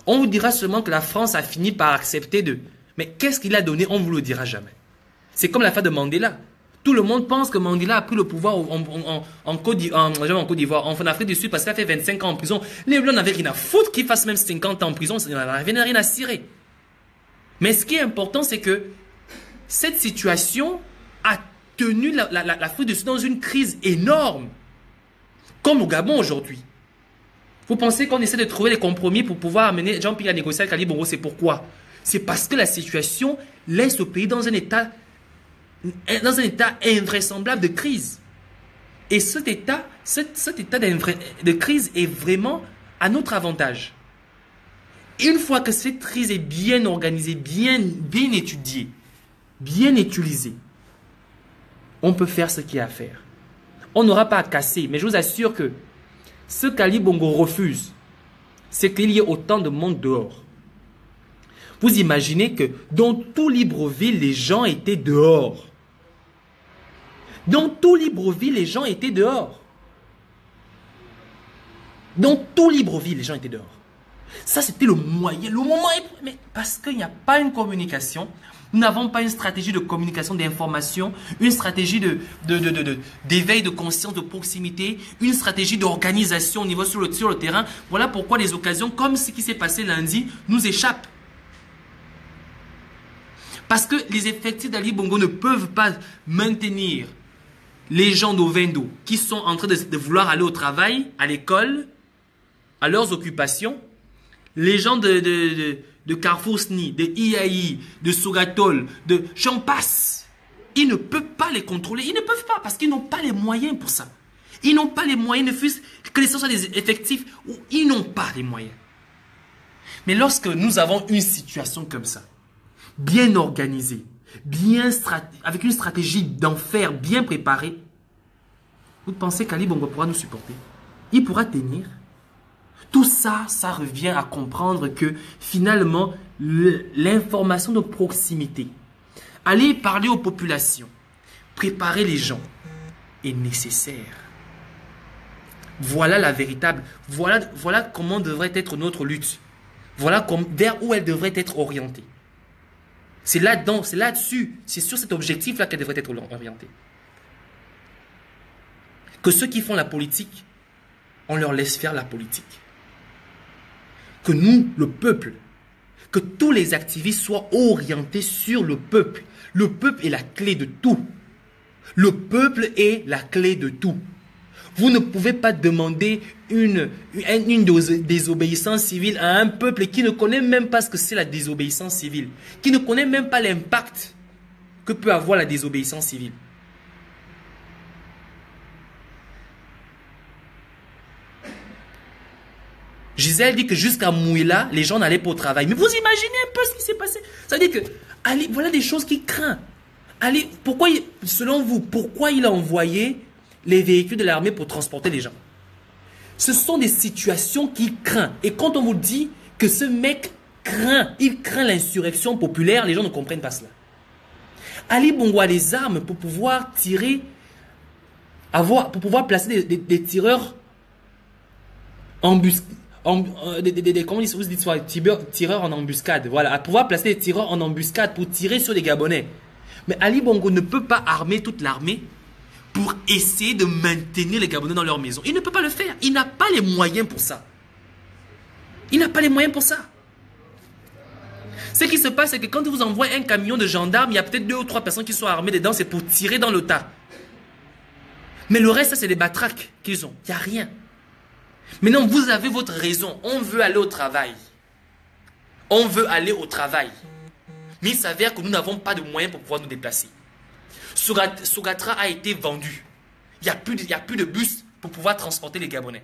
On vous dira seulement que la France a fini par accepter de... Mais qu'est-ce qu'il a donné? On ne vous le dira jamais. C'est comme l'affaire de Mandela. Tout le monde pense que Mandela a pris le pouvoir en Côte d'Ivoire, en Afrique du Sud, parce qu'il a fait 25 ans en prison. Les Blancs n'avaient rien à foutre qu'il fasse même 50 ans en prison, il n'avait rien à cirer. Mais ce qui est important, c'est que cette situation a tenu l'Afrique du Sud dans une crise énorme. Comme au Gabon aujourd'hui. Vous pensez qu'on essaie de trouver des compromis pour pouvoir amener Jean-Pierre à négocier avec Ali Bongo? C'est pourquoi? C'est parce que la situation laisse le pays dans un état invraisemblable de crise. Et cet état de crise est vraiment à notre avantage. Et une fois que cette crise est bien organisée, bien étudiée, bien utilisée, on peut faire ce qu'il y a à faire. On n'aura pas à casser, mais je vous assure que ce qu'Ali Bongo refuse, c'est qu'il y ait autant de monde dehors. Vous imaginez que dans tout Libreville, les gens étaient dehors. Dans tout Libreville, les gens étaient dehors. Dans tout Libreville, les gens étaient dehors. Ça, c'était le moyen, le moment. Mais parce qu'il n'y a pas une communication. Nous n'avons pas une stratégie de communication, d'information, une stratégie d'éveil de conscience, de proximité, une stratégie d'organisation au niveau sur le terrain. Voilà pourquoi les occasions, comme ce qui s'est passé lundi, nous échappent. Parce que les effectifs d'Ali Bongo ne peuvent pas maintenir les gens d'Ovendo qui sont en train de vouloir aller au travail, à l'école, à leurs occupations. Les gens de Carrefour SNI, de IAI, de Sogatol, j'en passe. Ils ne peuvent pas les contrôler. Ils ne peuvent pas parce qu'ils n'ont pas les moyens pour ça. Ils n'ont pas les moyens, ne fût-ce que ce soit des effectifs où ils n'ont pas les moyens. Mais lorsque nous avons une situation comme ça, bien organisée, avec une stratégie d'enfer bien préparée, vous pensez qu'Ali Bongo pourra nous supporter? Il pourra tenir? Tout ça, ça revient à comprendre que finalement, l'information de proximité, aller parler aux populations, préparer les gens est nécessaire. Voilà la véritable, voilà comment devrait être notre lutte. Voilà vers où elle devrait être orientée. C'est là-dedans, c'est là-dessus, c'est sur cet objectif-là qu'elle devrait être orientée. Que ceux qui font la politique, on leur laisse faire la politique. Que nous, le peuple, que tous les activistes soient orientés sur le peuple. Le peuple est la clé de tout. Le peuple est la clé de tout. Vous ne pouvez pas demander une désobéissance civile à un peuple qui ne connaît même pas ce que c'est la désobéissance civile, qui ne connaît même pas l'impact que peut avoir la désobéissance civile. Gisèle dit que jusqu'à Mouila, les gens n'allaient pas au travail. Mais vous imaginez un peu ce qui s'est passé. Ça veut dire que, allez, voilà des choses qu'il craint. Allez, selon vous, pourquoi il a envoyé les véhicules de l'armée pour transporter les gens? Ce sont des situations qu'il craint. Et quand on vous dit que ce mec craint, il craint l'insurrection populaire, les gens ne comprennent pas cela. Ali Bongo a les armes pour pouvoir tirer, pour pouvoir placer des tireurs embusqués. Comment vous dites ça, tireurs en embuscade, voilà, à pouvoir placer des tireurs en embuscade pour tirer sur les Gabonais. Mais Ali Bongo ne peut pas armer toute l'armée pour essayer de maintenir les Gabonais dans leur maison. Il ne peut pas le faire. Il n'a pas les moyens pour ça. Il n'a pas les moyens pour ça. Ce qui se passe, c'est que quand vous envoie un camion de gendarmes, il y a peut-être 2 ou 3 personnes qui sont armées dedans, c'est pour tirer dans le tas. Mais le reste, c'est des batraques qu'ils ont. Il n'y a rien. Maintenant, vous avez votre raison. On veut aller au travail. On veut aller au travail. Mais il s'avère que nous n'avons pas de moyens pour pouvoir nous déplacer. Sougatra a été vendu. Il n'y a plus de bus pour pouvoir transporter les Gabonais.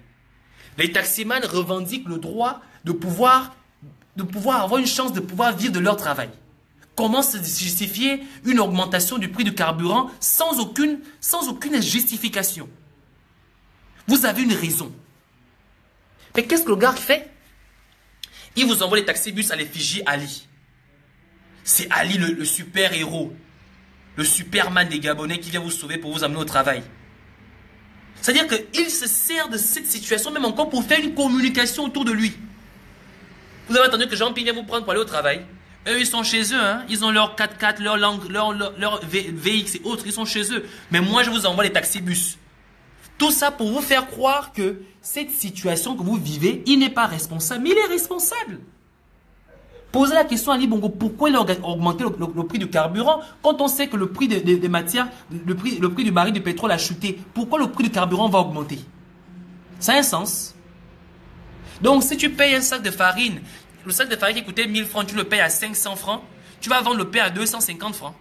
Les taximans revendiquent le droit de pouvoir avoir une chance de pouvoir vivre de leur travail. Comment se justifier une augmentation du prix du carburant sans aucune justification? Vous avez une raison. Mais qu'est-ce que le gars fait? Il vous envoie les taxibus à l'effigie Ali. C'est Ali le super-héros. Le Superman des Gabonais qui vient vous sauver pour vous amener au travail. C'est-à-dire qu'il se sert de cette situation même encore pour faire une communication autour de lui. Vous avez entendu que Jean-Pierre vient vous prendre pour aller au travail. Eux, ils sont chez eux. Hein? Ils ont leur 4x4, leur VX et autres. Ils sont chez eux. Mais moi, je vous envoie les taxibus. Tout ça pour vous faire croire que cette situation que vous vivez, il n'est pas responsable. Mais il est responsable. Posez la question à Ali Bongo, pourquoi il a augmenté le prix du carburant quand on sait que le prix des matières, le prix du baril de pétrole a chuté? Pourquoi le prix du carburant va augmenter? Ça a un sens. Donc si tu payes un sac de farine, le sac de farine qui coûtait 1000 francs, tu le payes à 500 francs, tu vas vendre le pain à 250 francs.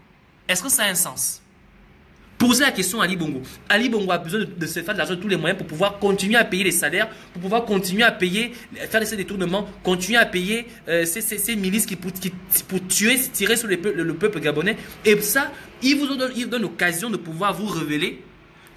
Est-ce que ça a un sens? Posez la question à Ali Bongo. Ali Bongo a besoin de se faire de l'argent de tous les moyens pour pouvoir continuer à payer les salaires, pour pouvoir continuer à payer, faire ces détournements, continuer à payer ces milices pour tirer sur le peuple gabonais. Et ça, il vous donne l'occasion de pouvoir vous révéler.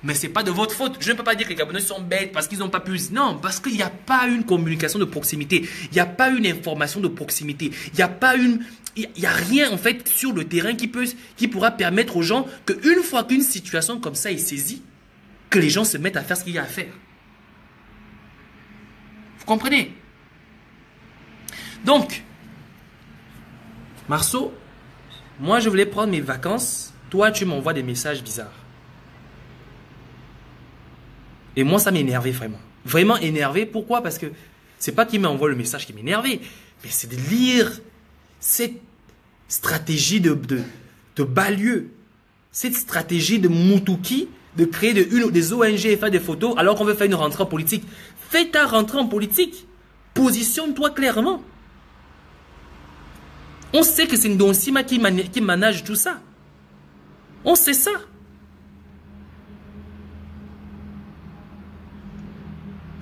Mais ce n'est pas de votre faute. Je ne peux pas dire que les Gabonais sont bêtes parce qu'ils n'ont pas pu. Non, parce qu'il n'y a pas une communication de proximité. Il n'y a pas une information de proximité. Il n'y a pas une... Il n'y a rien en fait sur le terrain qui pourra permettre aux gens qu'une fois qu'une situation comme ça est saisie, que les gens se mettent à faire ce qu'il y a à faire. Vous comprenez? Donc, Marceau, moi je voulais prendre mes vacances. Toi, tu m'envoies des messages bizarres. Et moi, ça m'énervait vraiment. Vraiment énervé. Pourquoi? Parce que c'est pas qu'il m'envoie le message qui m'énervait, mais c'est de lire cette stratégie de banlieue, cette stratégie de Moutouki, de créer des ONG et faire des photos alors qu'on veut faire une rentrée en politique. Fais ta rentrée en politique. Positionne-toi clairement. On sait que c'est Ndonsima qui manage tout ça. On sait ça.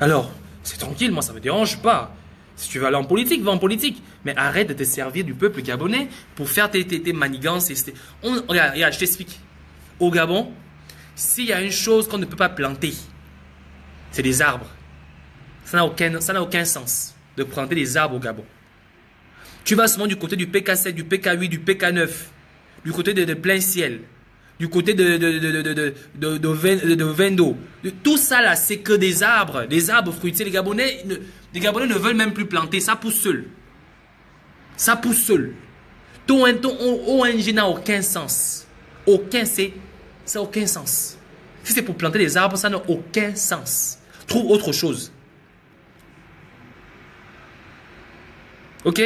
Alors, c'est tranquille, moi ça me dérange pas. Si tu veux aller en politique, va en politique. Mais arrête de te servir du peuple gabonais pour faire tes manigances. Regarde, je t'explique. Au Gabon, s'il y a une chose qu'on ne peut pas planter, c'est des arbres. Ça n'a aucun sens de planter des arbres au Gabon. Tu vas seulement du côté du PK7, du PK8, du PK9, du côté de plein ciel, du côté de Vendo. Tout ça là, c'est que des arbres fruitiers. Les Gabonais ne veulent même plus planter, ça pousse seul. Ça pousse seul. Ton ONG n'a aucun sens. Ça n'a aucun sens. Si c'est pour planter des arbres, ça n'a aucun sens. Trouve autre chose. Ok?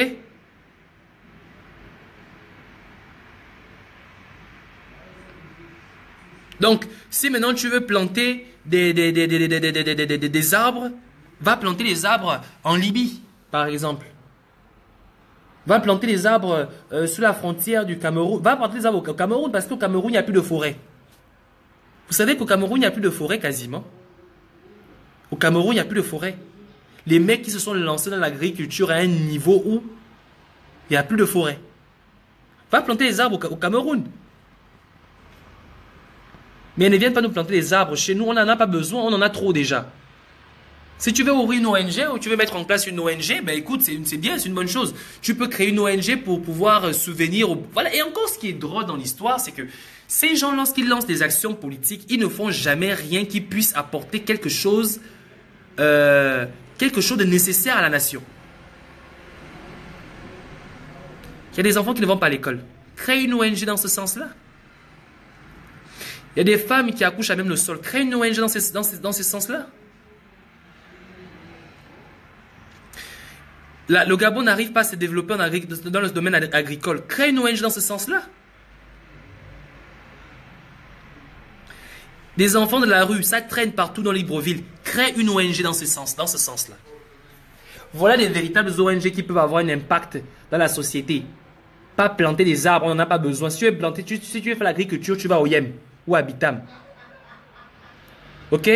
Donc, si maintenant tu veux planter des arbres, va planter les arbres en Libye, par exemple. Va planter les arbres sur la frontière du Cameroun. Va planter les arbres au Cameroun parce qu'au Cameroun, il n'y a plus de forêt. Vous savez qu'au Cameroun, il n'y a plus de forêt quasiment. Au Cameroun, il n'y a plus de forêt. Les mecs qui se sont lancés dans l'agriculture à un niveau où il n'y a plus de forêt. Va planter les arbres au Cameroun. Mais ne viennent pas nous planter les arbres. Chez nous, on n'en a pas besoin, on en a trop déjà. Si tu veux ouvrir une ONG ou tu veux mettre en place une ONG, ben écoute, c'est bien, c'est une bonne chose. Tu peux créer une ONG pour pouvoir souvenir. Voilà. Et encore, ce qui est drôle dans l'histoire, c'est que ces gens, lorsqu'ils lancent des actions politiques, ils ne font jamais rien qui puisse apporter quelque chose de nécessaire à la nation. Il y a des enfants qui ne vont pas à l'école. Crée une ONG dans ce sens-là. Il y a des femmes qui accouchent à même le sol. Crée une ONG dans ce sens-là. Le Gabon n'arrive pas à se développer dans le domaine agricole. Crée une ONG dans ce sens-là. Des enfants de la rue, ça traîne partout dans Libreville. Crée une ONG dans ce sens-là. Voilà des véritables ONG qui peuvent avoir un impact dans la société. Pas planter des arbres, on n'en a pas besoin. Si tu veux planter, si tu veux faire l'agriculture, tu vas au Yem ou à Bitam. Ok?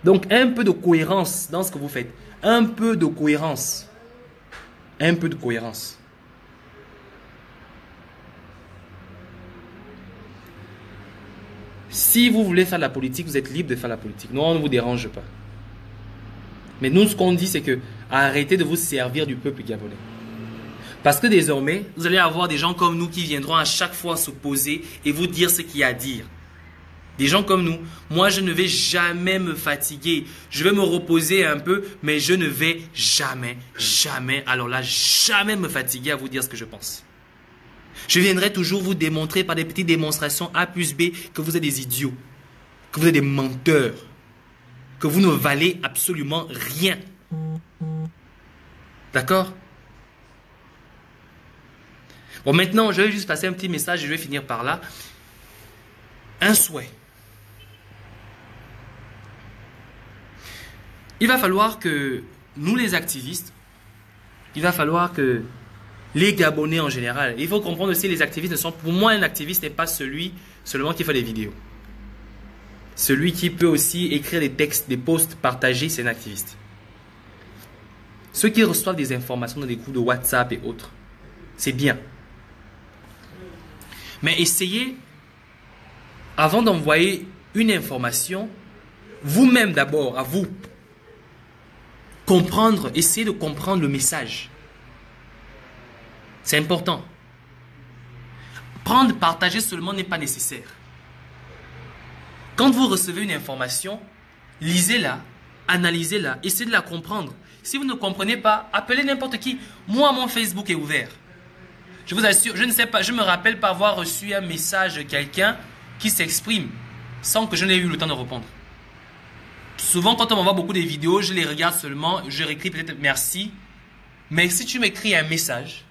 Donc, un peu de cohérence dans ce que vous faites. Un peu de cohérence. Un peu de cohérence. Si vous voulez faire de la politique, vous êtes libre de faire la politique. Nous, on ne vous dérange pas. Mais nous, ce qu'on dit, c'est que arrêtez de vous servir du peuple gabonais. Parce que désormais, vous allez avoir des gens comme nous qui viendront à chaque fois s'opposer et vous dire ce qu'il y a à dire. Des gens comme nous, moi je ne vais jamais me fatiguer. Je vais me reposer un peu, mais je ne vais jamais, alors là, jamais me fatiguer à vous dire ce que je pense. Je viendrai toujours vous démontrer par des petites démonstrations A plus B que vous êtes des idiots, que vous êtes des menteurs, que vous ne valez absolument rien. D'accord? Bon, maintenant, je vais juste passer un petit message et je vais finir par là. Un souhait. Il va falloir que nous les activistes, il va falloir que les Gabonais en général, il faut comprendre aussi les activistes ne sont, pour moi un activiste n'est pas celui seulement qui fait des vidéos. Celui qui peut aussi écrire des textes, des posts partagés, c'est un activiste. Ceux qui reçoivent des informations dans des groupes de WhatsApp et autres, c'est bien. Mais essayez, avant d'envoyer une information, vous-même d'abord, à vous, comprendre, essayez de comprendre le message. C'est important. Prendre, partager seulement n'est pas nécessaire. Quand vous recevez une information, lisez-la, analysez-la, essayez de la comprendre. Si vous ne comprenez pas, appelez n'importe qui. Moi, mon Facebook est ouvert. Je vous assure, je ne sais pas, je me rappelle pas avoir reçu un message de quelqu'un qui s'exprime sans que je n'ai eu le temps de répondre. Souvent, quand on m'envoie beaucoup de vidéos, je les regarde seulement, je réécris peut-être merci. Mais si tu m'écris un message,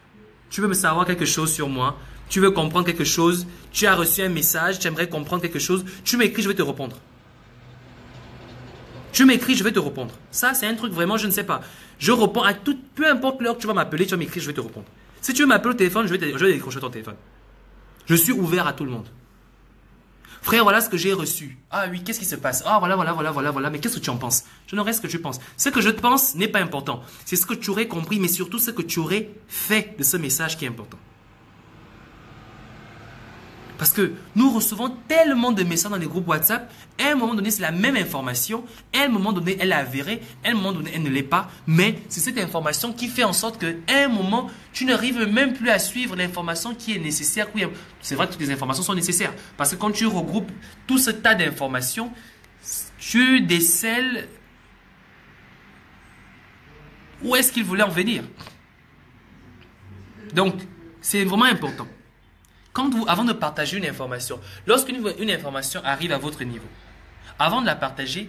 tu veux me savoir quelque chose sur moi, tu veux comprendre quelque chose, tu as reçu un message, tu aimerais comprendre quelque chose, tu m'écris, je vais te répondre. Tu m'écris, je vais te répondre. Ça, c'est un truc vraiment, je ne sais pas. Je réponds à tout, peu importe l'heure que tu vas m'appeler, tu vas m'écrire, je vais te répondre. Si tu veux m'appeler au téléphone, je vais décrocher ton téléphone. Je suis ouvert à tout le monde. Frère, voilà ce que j'ai reçu. Ah oui, qu'est-ce qui se passe? Ah voilà. Mais qu'est-ce que tu en penses? Je ne reste ce que tu penses. Ce que je pense n'est pas important. C'est ce que tu aurais compris, mais surtout ce que tu aurais fait de ce message qui est important. Parce que nous recevons tellement de messages dans les groupes WhatsApp. À un moment donné, c'est la même information. À un moment donné, elle est avérée. À un moment donné, elle ne l'est pas. Mais c'est cette information qui fait en sorte qu'à un moment, tu n'arrives même plus à suivre l'information qui est nécessaire. C'est vrai que toutes les informations sont nécessaires. Parce que quand tu regroupes tout ce tas d'informations, tu décèles où est-ce qu'il voulait en venir. Donc, c'est vraiment important. Avant de partager une information, lorsqu'une information arrive à votre niveau, avant de la partager,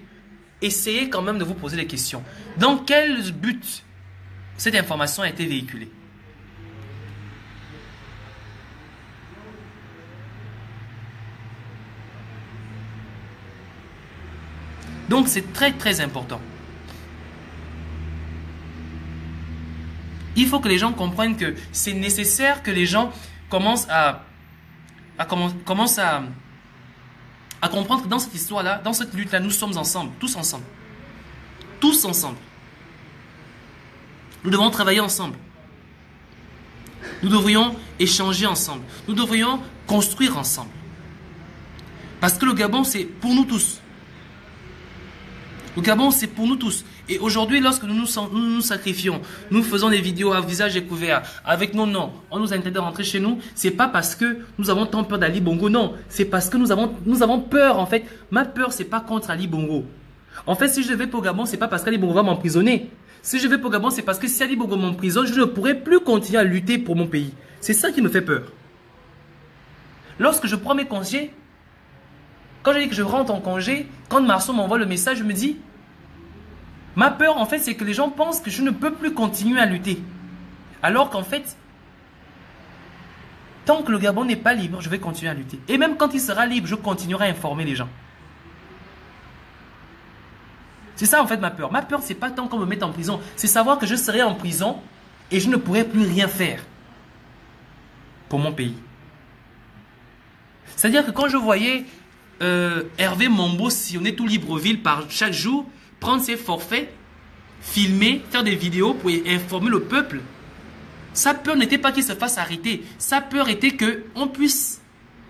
essayez quand même de vous poser des questions. Dans quel but cette information a été véhiculée? Donc c'est très très important. Il faut que les gens comprennent que c'est nécessaire que les gens commencent à comprendre que dans cette histoire-là, dans cette lutte-là, nous sommes ensemble, tous ensemble. Tous ensemble. Nous devons travailler ensemble. Nous devrions échanger ensemble. Nous devrions construire ensemble. Parce que le Gabon, c'est pour nous tous. Le Gabon, c'est pour nous tous. Et aujourd'hui, lorsque nous nous sacrifions, nous faisons des vidéos à visage découvert, avec nos noms, on nous interdit de rentrer chez nous, c'est pas parce que nous avons tant peur d'Ali Bongo, non. C'est parce que nous avons peur, en fait. Ma peur, c'est pas contre Ali Bongo. En fait, si je vais pour Gabon, c'est pas parce qu'Ali Bongo va m'emprisonner. Si je vais pour Gabon, c'est parce que si Ali Bongo m'emprisonne, je ne pourrai plus continuer à lutter pour mon pays. C'est ça qui me fait peur. Lorsque je prends mes congés, quand je dis que je rentre en congé, quand Marceau m'envoie le message, je me dis, ma peur, en fait, c'est que les gens pensent que je ne peux plus continuer à lutter. Alors qu'en fait, tant que le Gabon n'est pas libre, je vais continuer à lutter. Et même quand il sera libre, je continuerai à informer les gens. C'est ça en fait ma peur. Ma peur, c'est pas tant qu'on me mette en prison. C'est savoir que je serai en prison et je ne pourrai plus rien faire pour mon pays. C'est-à-dire que quand je voyais Hervé Mambo sillonner tout Libreville par chaque jour, prendre ses forfaits, filmer, faire des vidéos pour informer le peuple, sa peur n'était pas qu'il se fasse arrêter. Sa peur était qu'on puisse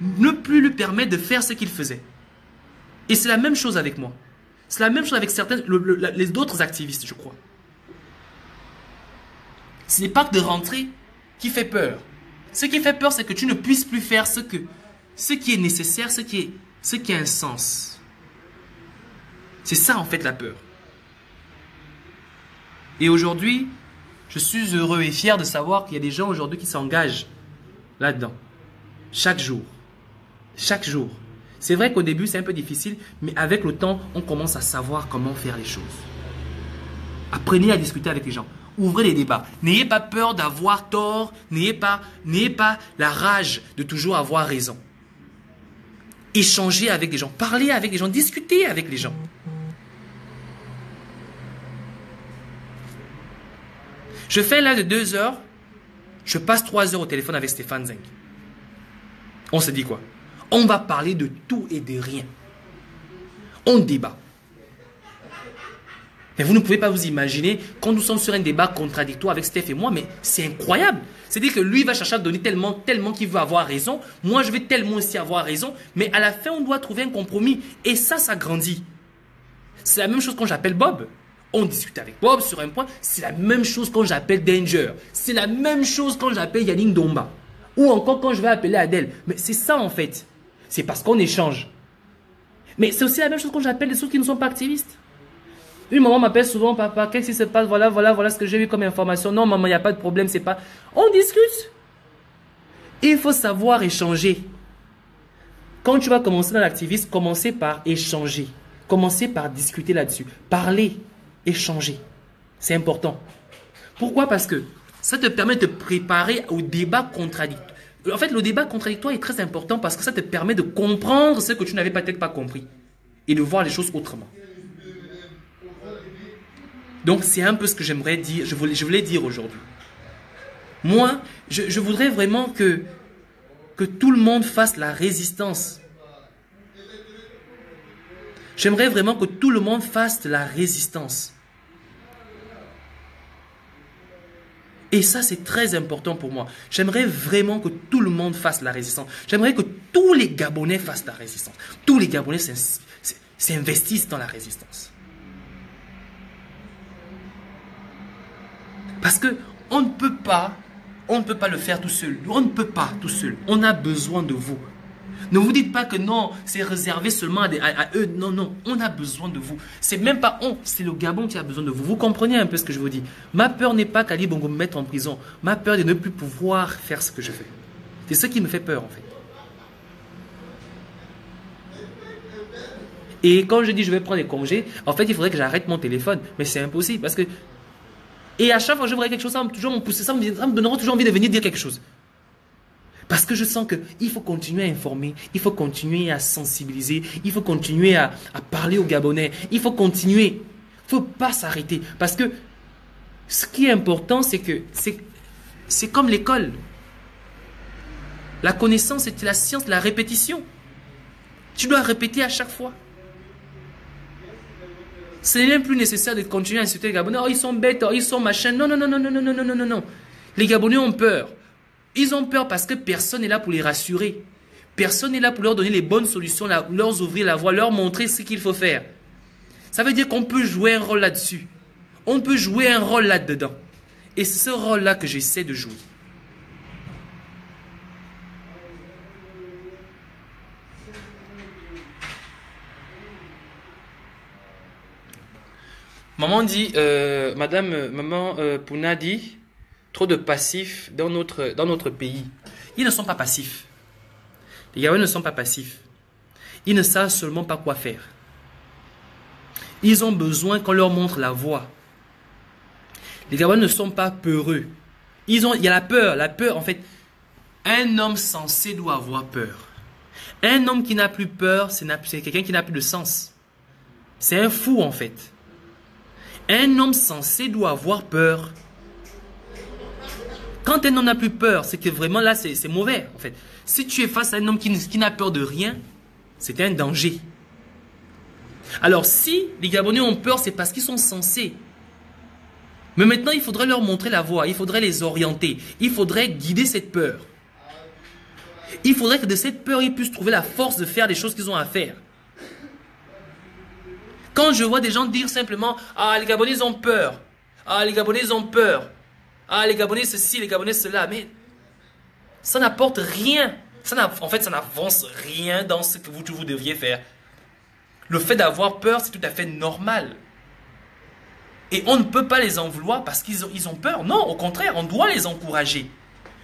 ne plus lui permettre de faire ce qu'il faisait. Et c'est la même chose avec moi. C'est la même chose avec certains, les autres activistes, je crois. Ce n'est pas que de rentrer qui fait peur. Ce qui fait peur, c'est que tu ne puisses plus faire ce qui est nécessaire, ce qui a un sens. C'est ça en fait la peur. Et aujourd'hui, je suis heureux et fier de savoir qu'il y a des gens aujourd'hui qui s'engagent là-dedans. Chaque jour. Chaque jour. C'est vrai qu'au début, c'est un peu difficile, mais avec le temps, on commence à savoir comment faire les choses. Apprenez à discuter avec les gens. Ouvrez les débats. N'ayez pas peur d'avoir tort. N'ayez pas la rage de toujours avoir raison. Échangez avec les gens. Parlez avec les gens. Discutez avec les gens. Je fais là de 2 heures. Je passe 3 heures au téléphone avec Stéphane Zenk. On se dit quoi? On va parler de tout et de rien. On débat. Mais vous ne pouvez pas vous imaginer quand nous sommes sur un débat contradictoire avec Steph et moi, mais c'est incroyable. C'est-à-dire que lui va chercher à donner tellement qu'il veut avoir raison. Moi, je vais tellement aussi avoir raison. Mais à la fin, on doit trouver un compromis. Et ça grandit. C'est la même chose quand j'appelle Bob. On discute avec Bob sur un point. C'est la même chose quand j'appelle Danger. C'est la même chose quand j'appelle Yannick Domba. Ou encore quand je vais appeler Adèle. Mais c'est ça en fait. C'est parce qu'on échange. Mais c'est aussi la même chose quand j'appelle les autres qui ne sont pas activistes. Une maman m'appelle souvent, papa, qu'est-ce qui se passe? Voilà ce que j'ai eu comme information. Non, maman, il n'y a pas de problème, c'est pas... On discute. Il faut savoir échanger. Quand tu vas commencer dans l'activisme, commencez par échanger. Commencez par discuter là-dessus. Parler, échanger. C'est important. Pourquoi? Parce que ça te permet de te préparer au débat contradictoire. En fait, le débat contradictoire est très important parce que ça te permet de comprendre ce que tu n'avais peut-être pas compris et de voir les choses autrement. Donc, c'est un peu ce que j'aimerais dire, je voulais dire aujourd'hui. Moi, je voudrais vraiment que tout le monde fasse la résistance. J'aimerais vraiment que tout le monde fasse la résistance. Et ça, c'est très important pour moi. J'aimerais vraiment que tout le monde fasse la résistance. J'aimerais que tous les Gabonais fassent la résistance. Tous les Gabonais s'investissent dans la résistance. Parce que on ne peut pas le faire tout seul. On ne peut pas tout seul. On a besoin de vous. Ne vous dites pas que non, c'est réservé seulement à eux. Non, non, on a besoin de vous. C'est même pas on, c'est le Gabon qui a besoin de vous. Vous comprenez un peu ce que je vous dis. Ma peur n'est pas qu'Ali Bongo me mette en prison. Ma peur est de ne plus pouvoir faire ce que je fais. C'est ce qui me fait peur en fait. Et quand je dis je vais prendre des congés, en fait il faudrait que j'arrête mon téléphone. Mais c'est impossible parce que... Et à chaque fois que je verrai quelque chose, ça va toujours me pousser, ça me donnera toujours envie de venir dire quelque chose. Parce que je sens qu'il faut continuer à informer, il faut continuer à sensibiliser, il faut continuer à parler aux Gabonais, il faut continuer, il ne faut pas s'arrêter. Parce que ce qui est important, c'est que c'est comme l'école. La connaissance, c'est la science de la répétition. Tu dois répéter à chaque fois. Ce n'est même plus nécessaire de continuer à insulter les Gabonais. Oh, ils sont bêtes, oh, ils sont machin. Non, non, non, non, non, non, non, non, non, non. Les Gabonais ont peur. Ils ont peur parce que personne n'est là pour les rassurer. Personne n'est là pour leur donner les bonnes solutions, leur ouvrir la voie, leur montrer ce qu'il faut faire. Ça veut dire qu'on peut jouer un rôle là-dessus. On peut jouer un rôle là-dedans. Et c'est ce rôle-là que j'essaie de jouer. Maman dit, maman Pouna dit, trop de passifs dans notre pays. Ils ne sont pas passifs. Les Gabonais ne sont pas passifs. Ils ne savent seulement pas quoi faire. Ils ont besoin qu'on leur montre la voie. Les Gabonais ne sont pas peureux. Il y a la peur en fait. Un homme sensé doit avoir peur. Un homme qui n'a plus peur, c'est quelqu'un qui n'a plus de sens. C'est un fou en fait. Un homme sensé doit avoir peur. Quand un homme n'a plus peur, c'est que vraiment là, c'est mauvais, en fait. Si tu es face à un homme qui n'a peur de rien, c'est un danger. Alors, si les Gabonais ont peur, c'est parce qu'ils sont sensés. Mais maintenant, il faudrait leur montrer la voie. Il faudrait les orienter. Il faudrait guider cette peur. Il faudrait que de cette peur, ils puissent trouver la force de faire les choses qu'ils ont à faire. Quand je vois des gens dire simplement « Ah, les Gabonais, ils ont peur. Ah, les Gabonais, ils ont peur. Ah, les Gabonais, ceci, les Gabonais, cela. » Mais ça n'apporte rien. En fait, ça n'avance rien dans ce que vous devriez faire. Le fait d'avoir peur, c'est tout à fait normal. Et on ne peut pas les en vouloir parce qu'ils ont peur. Non, au contraire, on doit les encourager.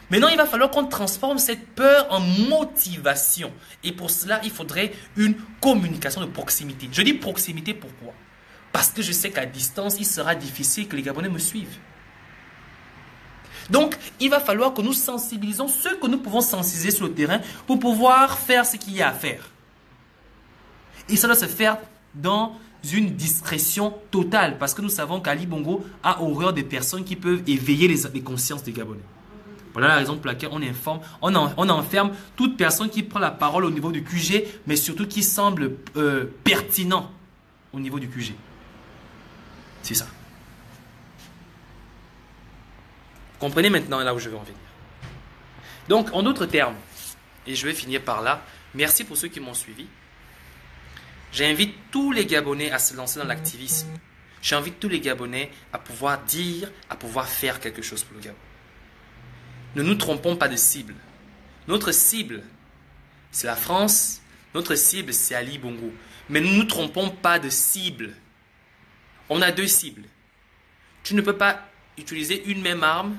Maintenant, il va falloir qu'on transforme cette peur en motivation. Et pour cela, il faudrait une communication de proximité. Je dis proximité pourquoi? Parce que je sais qu'à distance, il sera difficile que les Gabonais me suivent. Donc, il va falloir que nous sensibilisons ceux que nous pouvons sensibiliser sur le terrain pour pouvoir faire ce qu'il y a à faire. Et ça doit se faire dans une discrétion totale parce que nous savons qu'Ali Bongo a horreur des personnes qui peuvent éveiller les consciences des Gabonais. Voilà la raison pour laquelle on enferme toute personne qui prend la parole au niveau du QG, mais surtout qui semble pertinent au niveau du QG. C'est ça. Vous comprenez maintenant là où je veux en venir. Donc, en d'autres termes, et je vais finir par là, merci pour ceux qui m'ont suivi. J'invite tous les Gabonais à se lancer dans l'activisme. J'invite tous les Gabonais à pouvoir dire, à pouvoir faire quelque chose pour le Gabon. Ne nous trompons pas de cible. Notre cible, c'est la France. Notre cible, c'est Ali Bongo. Mais ne nous trompons pas de cible. On a deux cibles. Tu ne peux pas utiliser une même arme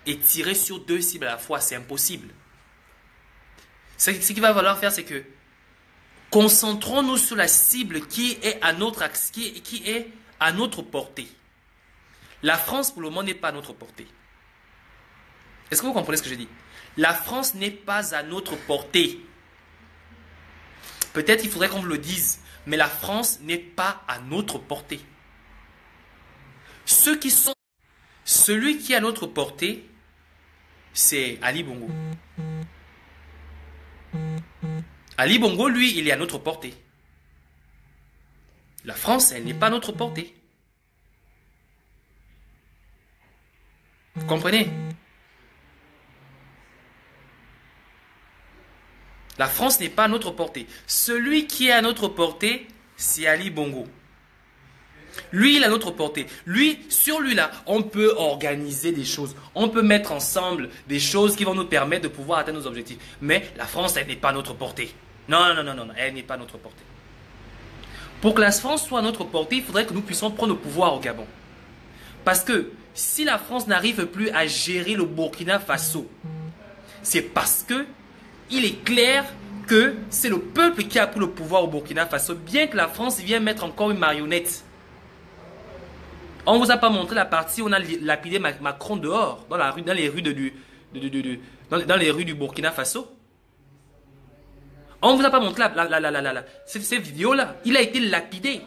et tirer sur deux cibles à la fois. C'est impossible. Ce qu'il va falloir faire, c'est que concentrons-nous sur la cible qui est à notre axe, qui est à notre portée. La France, pour le moment, n'est pas à notre portée. Est-ce que vous comprenez ce que je dis? La France n'est pas à notre portée. Peut-être il faudrait qu'on vous le dise, mais la France n'est pas à notre portée. Celui qui est à notre portée, c'est Ali Bongo. Ali Bongo, lui, il est à notre portée. La France, elle n'est pas à notre portée. Vous comprenez? La France n'est pas à notre portée. Celui qui est à notre portée, c'est Ali Bongo. Lui, il est à notre portée. Lui, sur lui là, on peut organiser des choses. On peut mettre ensemble des choses qui vont nous permettre de pouvoir atteindre nos objectifs. Mais la France, elle n'est pas à notre portée. Non, non, non, non, non, elle n'est pas à notre portée. Pour que la France soit à notre portée, il faudrait que nous puissions prendre le pouvoir au Gabon. Parce que si la France n'arrive plus à gérer le Burkina Faso, c'est parce que il est clair que c'est le peuple qui a pris le pouvoir au Burkina Faso, bien que la France vienne mettre encore une marionnette. On ne vous a pas montré la partie où on a lapidé Macron dehors, dans les rues du Burkina Faso. On ne vous a pas montré ces vidéos-là. Il a été lapidé.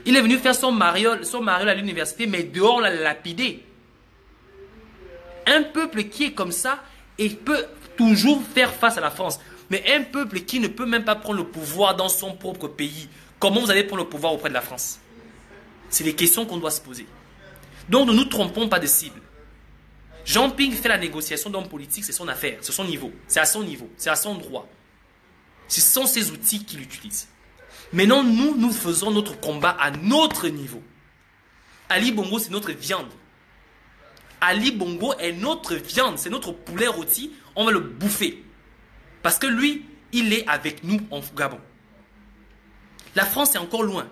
Il est venu faire son mariole à l'université, mais dehors, on l'a lapidé. Un peuple qui est comme ça, il peut toujours faire face à la France. Mais un peuple qui ne peut même pas prendre le pouvoir dans son propre pays, comment vous allez prendre le pouvoir auprès de la France? C'est les questions qu'on doit se poser. Donc ne nous trompons pas de cible. Jean Ping fait la négociation d'homme politique, c'est son affaire, c'est son niveau, c'est à son niveau, c'est à son droit. Ce sont ses outils qu'il utilise. Maintenant, nous faisons notre combat à notre niveau. Ali Bongo, c'est notre viande. Ali Bongo est notre viande, c'est notre poulet rôti, on va le bouffer. Parce que lui, il est avec nous en Gabon. La France est encore loin.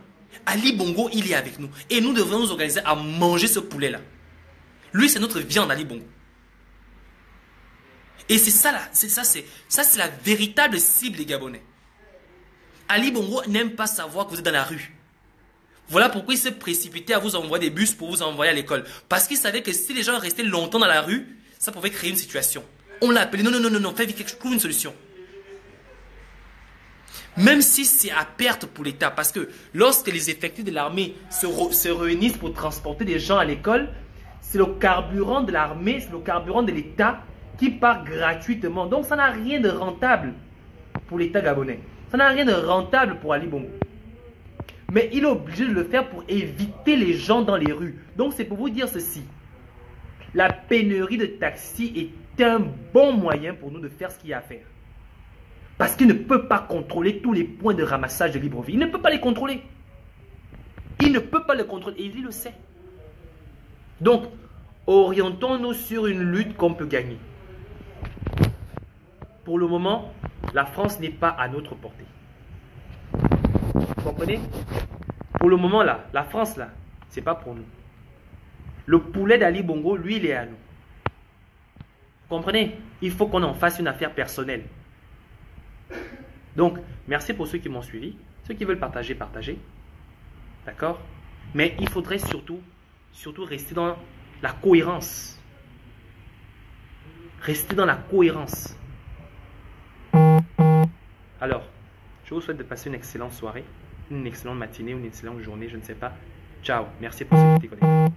Ali Bongo, il est avec nous. Et nous devons nous organiser à manger ce poulet-là. Lui, c'est notre viande, Ali Bongo. Et c'est ça, là, c'est la véritable cible des Gabonais. Ali Bongo n'aime pas savoir que vous êtes dans la rue. Voilà pourquoi il s'est précipité à vous envoyer des bus pour vous envoyer à l'école. Parce qu'il savait que si les gens restaient longtemps dans la rue, ça pouvait créer une situation. On l'a appelé, non, fais vite quelque chose, trouve une solution. même si c'est à perte pour l'État. Parce que lorsque les effectifs de l'armée se réunissent pour transporter des gens à l'école, c'est le carburant de l'armée, c'est le carburant de l'État qui part gratuitement. Donc ça n'a rien de rentable pour l'État gabonais. Ça n'a rien de rentable pour Ali Bongo. Mais il est obligé de le faire pour éviter les gens dans les rues. Donc c'est pour vous dire ceci. La pénurie de taxis est un bon moyen pour nous de faire ce qu'il y a à faire. Parce qu'il ne peut pas contrôler tous les points de ramassage de Libreville. Il ne peut pas les contrôler. Il ne peut pas les contrôler. Et il le sait. Donc, orientons-nous sur une lutte qu'on peut gagner. Pour le moment, la France n'est pas à notre portée. Vous comprenez? Pour le moment, là, la France, là, c'est pas pour nous. Le poulet d'Ali Bongo, lui, il est à nous. Vous comprenez? Il faut qu'on en fasse une affaire personnelle. Donc, merci pour ceux qui m'ont suivi. Ceux qui veulent partager, partagez. D'accord? Mais il faudrait surtout rester dans la cohérence. Rester dans la cohérence. Alors, je vous souhaite de passer une excellente soirée, une excellente matinée ou une excellente journée, je ne sais pas. Ciao, merci pour ceux qui étaient connectés.